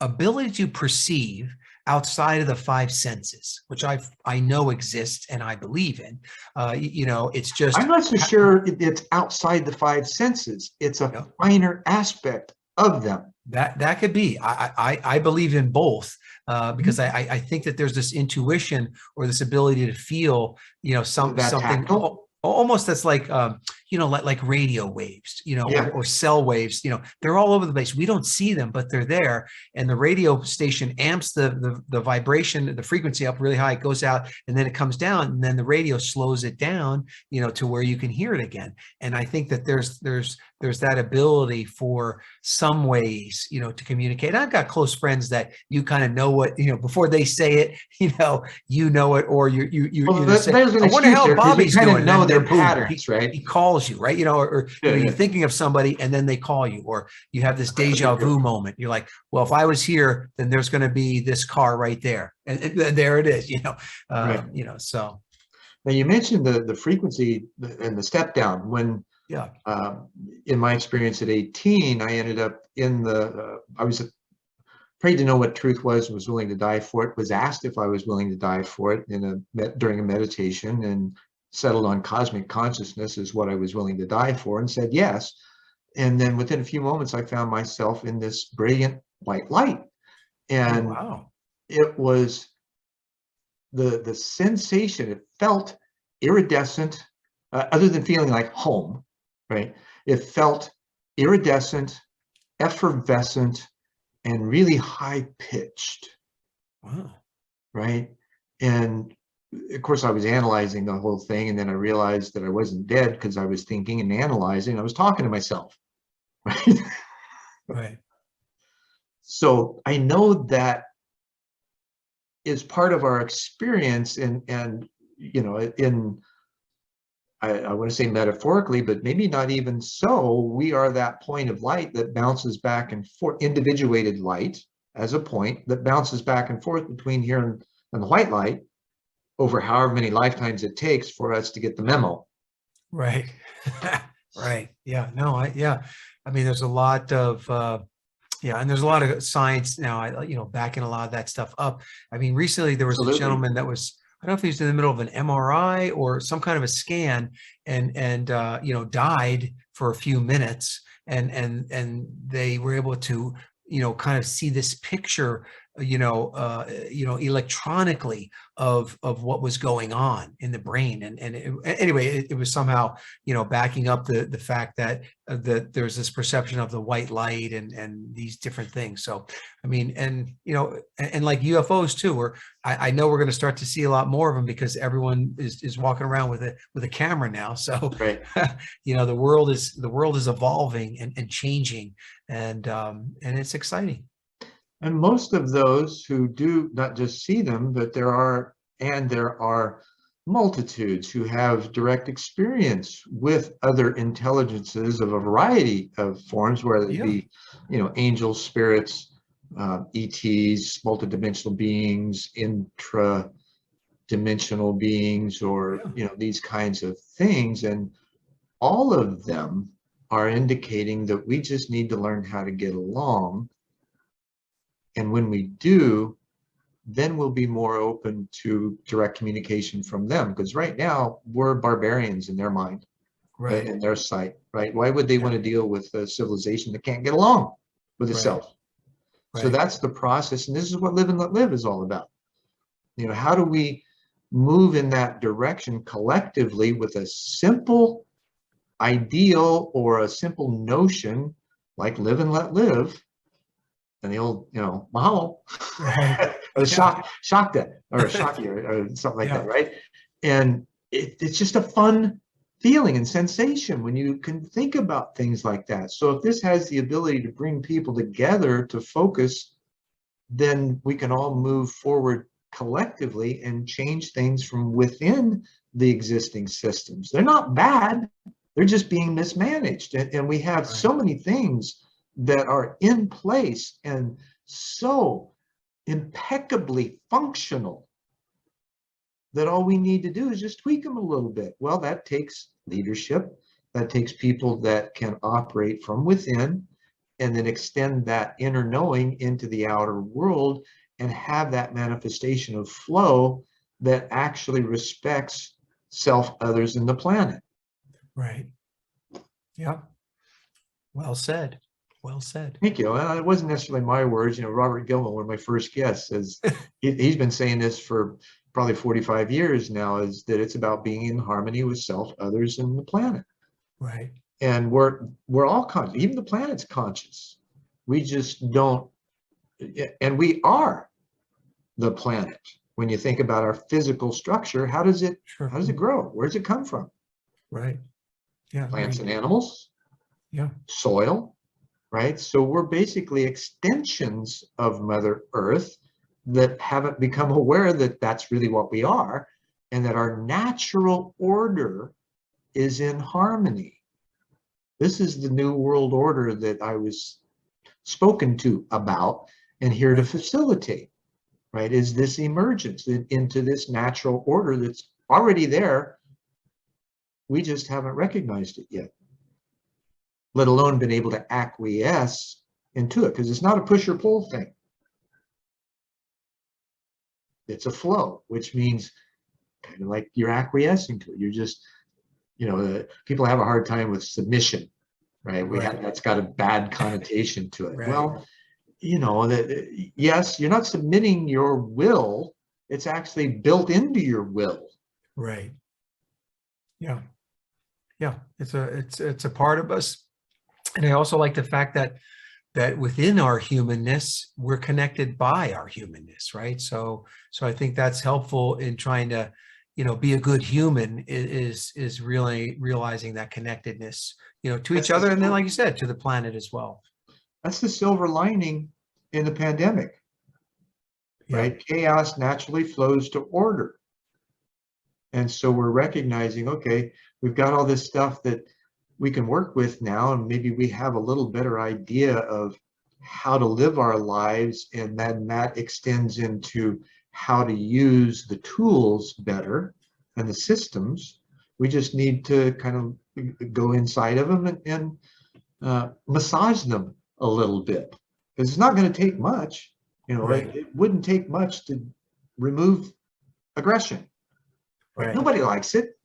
ability to perceive outside of the five senses, which I know exists and I believe in. It's just, I'm not so sure it's outside the five senses. It's a finer aspect of them. That could be. I believe in both, because I think that there's this intuition or this ability to feel, something tactile? Almost that's like, like radio waves, or cell waves, they're all over the place. We don't see them, but they're there. And the radio station amps the vibration, the frequency up really high, it goes out, and then it comes down, and then the radio slows it down, to where you can hear it again. And I think that there's that ability for some ways, to communicate. I've got close friends that you kind of know what, before they say it, it, or you say, I wonder how Bobby's doing. Know their patterns, right? He calls you, right? Or you're thinking of somebody and then they call you, or you have this deja vu moment. You're like, well, if I was here, then there's going to be this car right there, and there it is. So. Now you mentioned the frequency and the step down. When in my experience at 18, I ended up I was afraid to know what truth was willing to die for it, was asked if I was willing to die for it during a meditation, and settled on cosmic consciousness is what I was willing to die for, and said yes. And then within a few moments, I found myself in this brilliant white light. And it was the sensation, it felt iridescent, other than feeling like home, right? It felt iridescent, effervescent, and really high pitched. Wow. Right. And of course, I was analyzing the whole thing, and then I realized that I wasn't dead because I was thinking and analyzing. I was talking to myself. Right. Right. So I know that is part of our experience, and you know, I want to say metaphorically, but maybe not even so, we are that point of light that bounces back and forth, individuated light as a point that bounces back and forth between here and the white light over however many lifetimes it takes for us to get the memo. Right. Right. Yeah. No, yeah. I mean, there's a lot of, yeah, and there's a lot of science now, backing a lot of that stuff up. I mean, recently there was Absolutely. a gentleman that was, I don't know if he was in the middle of an MRI or some kind of a scan, and died for a few minutes, and they were able to, kind of see this picture, electronically of what was going on in the brain, anyway, it was somehow, backing up the fact that there's this perception of the white light and these different things. So I mean, and like UFOs too, where I know we're going to start to see a lot more of them because everyone is walking around with a camera now. So right. the world is evolving and changing, and it's exciting. And most of those who do not just see them, but there are multitudes who have direct experience with other intelligences of a variety of forms, whether it be, angels, spirits, ETs, multidimensional beings, intra-dimensional beings, or, these kinds of things. And all of them are indicating that we just need to learn how to get along. And when we do, then we'll be more open to direct communication from them. Because right now we're barbarians in their mind, right, in their sight, right? Why would they want to deal with a civilization that can't get along with itself? Right. So that's the process. And this is what Live and Let Live is all about. How do we move in that direction collectively with a simple ideal or a simple notion like live and let live? And the old, mahalo, right. or shock that, or shocky, or something like that, right? And it's just a fun feeling and sensation when you can think about things like that. So if this has the ability to bring people together to focus, then we can all move forward collectively and change things from within the existing systems. They're not bad, they're just being mismanaged. And we have so many things that are in place and so impeccably functional that all we need to do is just tweak them a little bit. Well, that takes leadership. That takes people that can operate from within and then extend that inner knowing into the outer world and have that manifestation of flow that actually respects self, others, and the planet. Right. Yeah. Well said. Well said. Thank you. It wasn't necessarily my words. Robert Gilman, one of my first guests, says he's been saying this for probably 45 years now, is that it's about being in harmony with self, others, and the planet. Right. And we're all conscious. Even the planet's conscious. We just don't. And we are the planet. When you think about our physical structure, how does it grow? Where does it come from? Right. Yeah. Plants and animals. Yeah. Soil. Right? So we're basically extensions of Mother Earth that haven't become aware that that's really what we are, and that our natural order is in harmony. This is the new world order that I was spoken to about and here to facilitate, right? Is this emergence into this natural order that's already there. We just haven't recognized it yet, let alone been able to acquiesce into it, because it's not a push or pull thing. It's a flow, which means kind of like you're acquiescing to it. You're just, people have a hard time with submission, right? That's got a bad connotation to it. Right. Well, yes, you're not submitting your will. It's actually built into your will. Right. Yeah. Yeah. It's a part of us. And I also like the fact that within our humanness, we're connected by our humanness, right? So I think that's helpful in trying to, be a good human is really realizing that connectedness, to each other, and then, like you said, to the planet as well. That's the silver lining in the pandemic. right? Chaos naturally flows to order. And so we're recognizing, okay, we've got all this stuff that we can work with now, and maybe we have a little better idea of how to live our lives, and then that extends into how to use the tools better and the systems. We just need to kind of go inside of them and massage them a little bit, because it's not going to take much. It wouldn't take much to remove aggression. Right? Nobody likes it.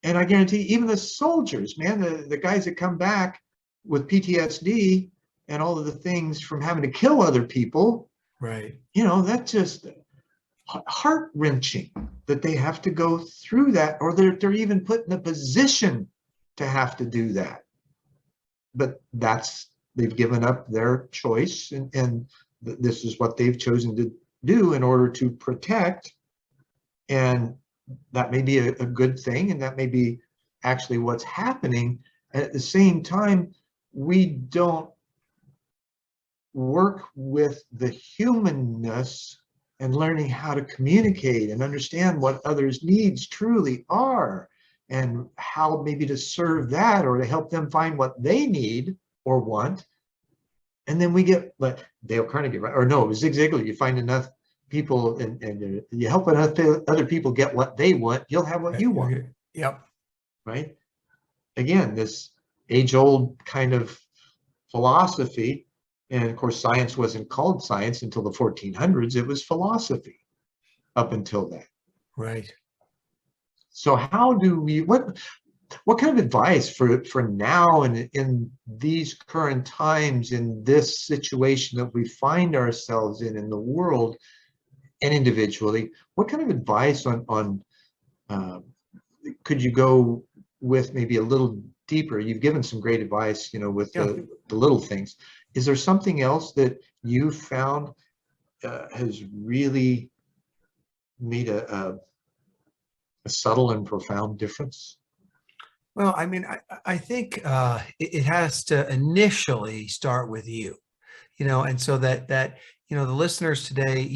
And I guarantee even the soldiers, man, the guys that come back with PTSD and all of the things from having to kill other people, that's just heart-wrenching that they have to go through that, or they're even put in a position to have to do that. But they've given up their choice, and this is what they've chosen to do in order to protect. And that may be a good thing, and that may be actually what's happening. At the same time, we don't work with the humanness and learning how to communicate and understand what others' needs truly are, and how maybe to serve that or to help them find what they need or want. And then we get, like Dale Carnegie, right? Or no, it was Zig Ziglar. You find enough people and you help enough other people get what they want, you'll have what you want. Right? Again, this age-old kind of philosophy. And of course, science wasn't called science until the 1400s. It was philosophy up until then. Right. So how do we, what kind of advice for now and in these current times, in this situation that we find ourselves in the world and individually, what kind of advice on could you go with maybe a little deeper? You've given some great advice, with the little things. Is there something else that you found has really made a subtle and profound difference? Well, I mean, I think it has to initially start with you, and so that the listeners today,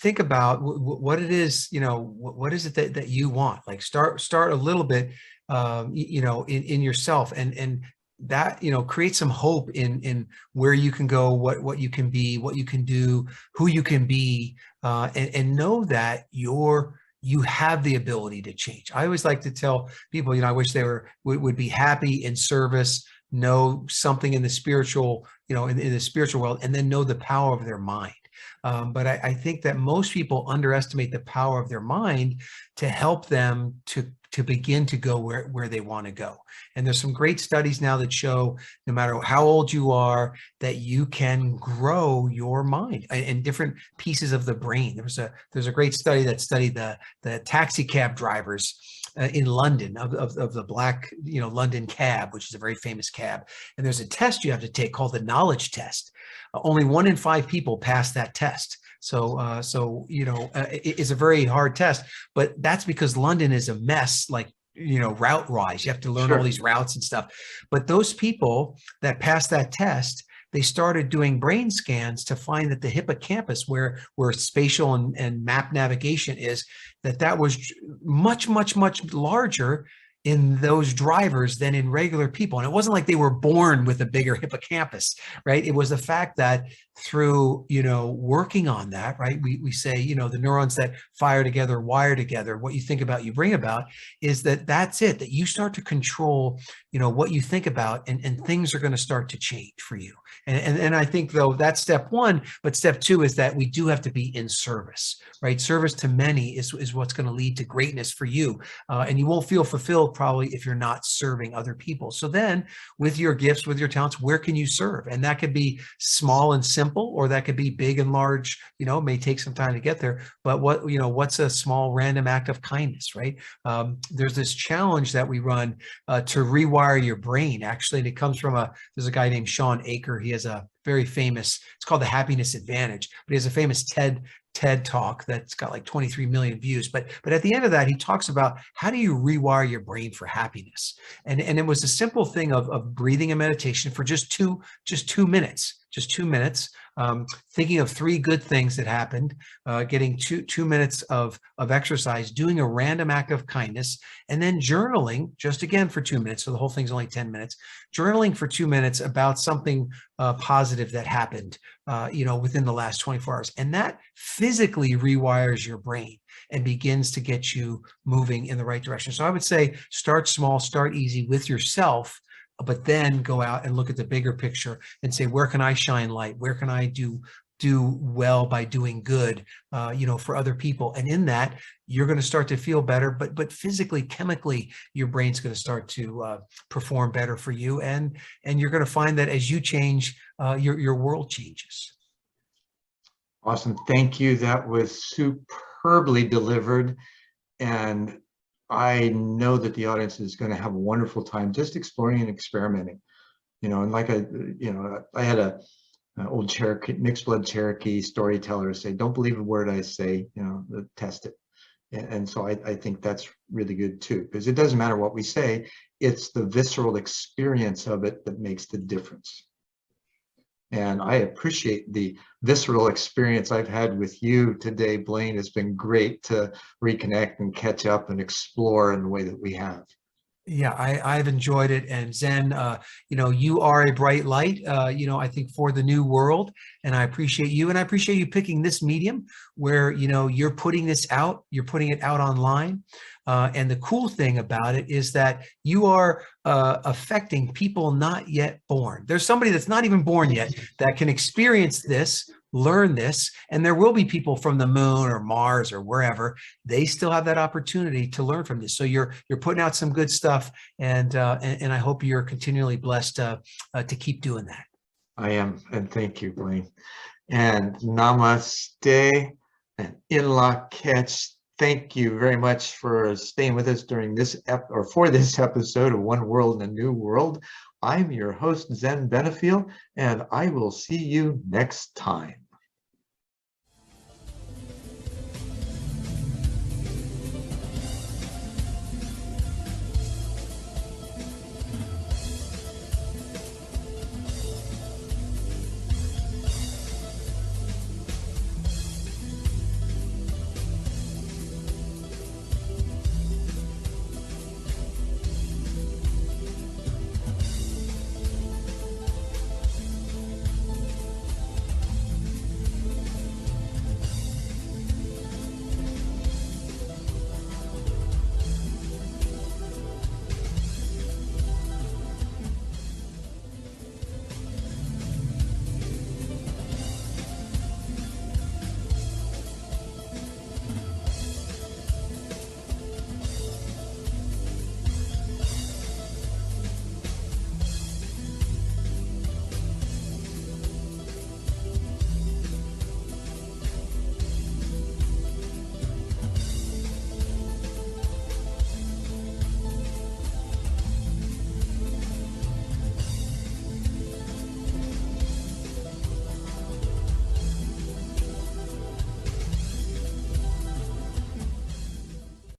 think about what it is, what is it that you want? Like start a little bit, in yourself, and that, create some hope in where you can go, what you can be, what you can do, who you can be, and know that you have the ability to change. I always like to tell people, I wish they would be happy in service, know something in the spiritual, in the spiritual world, and then know the power of their mind. But I think that most people underestimate the power of their mind to help them to begin to go where they want to go. And there's some great studies now that show no matter how old you are, that you can grow your mind in different pieces of the brain. There's a great study that studied the taxi cab drivers in London of the black, London cab, which is a very famous cab. And there's a test you have to take called the knowledge test. Only 1 in 5 people pass that test. So it's a very hard test, but that's because London is a mess, like, route wise. You have to learn all these routes and stuff. But those people that passed that test, they started doing brain scans to find that the hippocampus, where spatial and map navigation is, that was much, much, much larger in those drivers than in regular people. And it wasn't like they were born with a bigger hippocampus, right? It was the fact that through, working on that, right? We say, the neurons that fire together, wire together, what you think about, you bring about, is that's it, that you start to control, what you think about, and things are going to start to change for you. And I think, though, that's step one, but step two is that we do have to be in service, right? Service to many is what's going to lead to greatness for you. And you won't feel fulfilled probably if you're not serving other people. So then with your gifts, with your talents, where can you serve? And that could be small and simple, or that could be big and large, may take some time to get there. But what's a small random act of kindness, right? There's this challenge that we run to rewire your brain, actually. And it comes from there's a guy named Sean Aker. He has a very famous, it's called the Happiness Advantage, but he has a famous TED TED talk that's got like 23 million views. But at the end of that, he talks about how do you rewire your brain for happiness? And it was a simple thing of breathing and meditation for just 2 minutes, thinking of 3 good things that happened, getting two minutes of exercise, doing a random act of kindness, and then journaling just again for 2 minutes. So the whole thing's only 10 minutes, journaling for 2 minutes about something positive that happened, within the last 24 hours. And that physically rewires your brain and begins to get you moving in the right direction. So I would say start small, start easy with yourself, but then go out and look at the bigger picture and say, where can I shine light? Where can I do well by doing good, for other people? And in that, you're going to start to feel better, but physically, chemically, your brain's going to start to perform better for you. And you're going to find that as you change, your world changes. Awesome. Thank you. That was superbly delivered. And I know that the audience is going to have a wonderful time just exploring and experimenting, and like I had an old Cherokee, mixed blood Cherokee storyteller say, don't believe a word I say, test it. And so I think that's really good too, because it doesn't matter what we say, it's the visceral experience of it that makes the difference. And I appreciate the visceral experience I've had with you today, Blaine. It's been great to reconnect and catch up and explore in the way that we have. Yeah, I've enjoyed it. And Zen, you are a bright light, I think for the new world. And I appreciate you. And I appreciate you picking this medium where, you're putting this out, you're putting it out online. And the cool thing about it is that you are affecting people not yet born. There's somebody that's not even born yet that can experience this, learn this, and there will be people from the moon or Mars or wherever. They still have that opportunity to learn from this. So you're putting out some good stuff, and I hope you're continually blessed to keep doing that. I am, and thank you, Blaine. And namaste and in-lock catch. Thank you very much for staying with us during for this episode of One World in a New World. I'm your host, Zen Benefiel, and I will see you next time.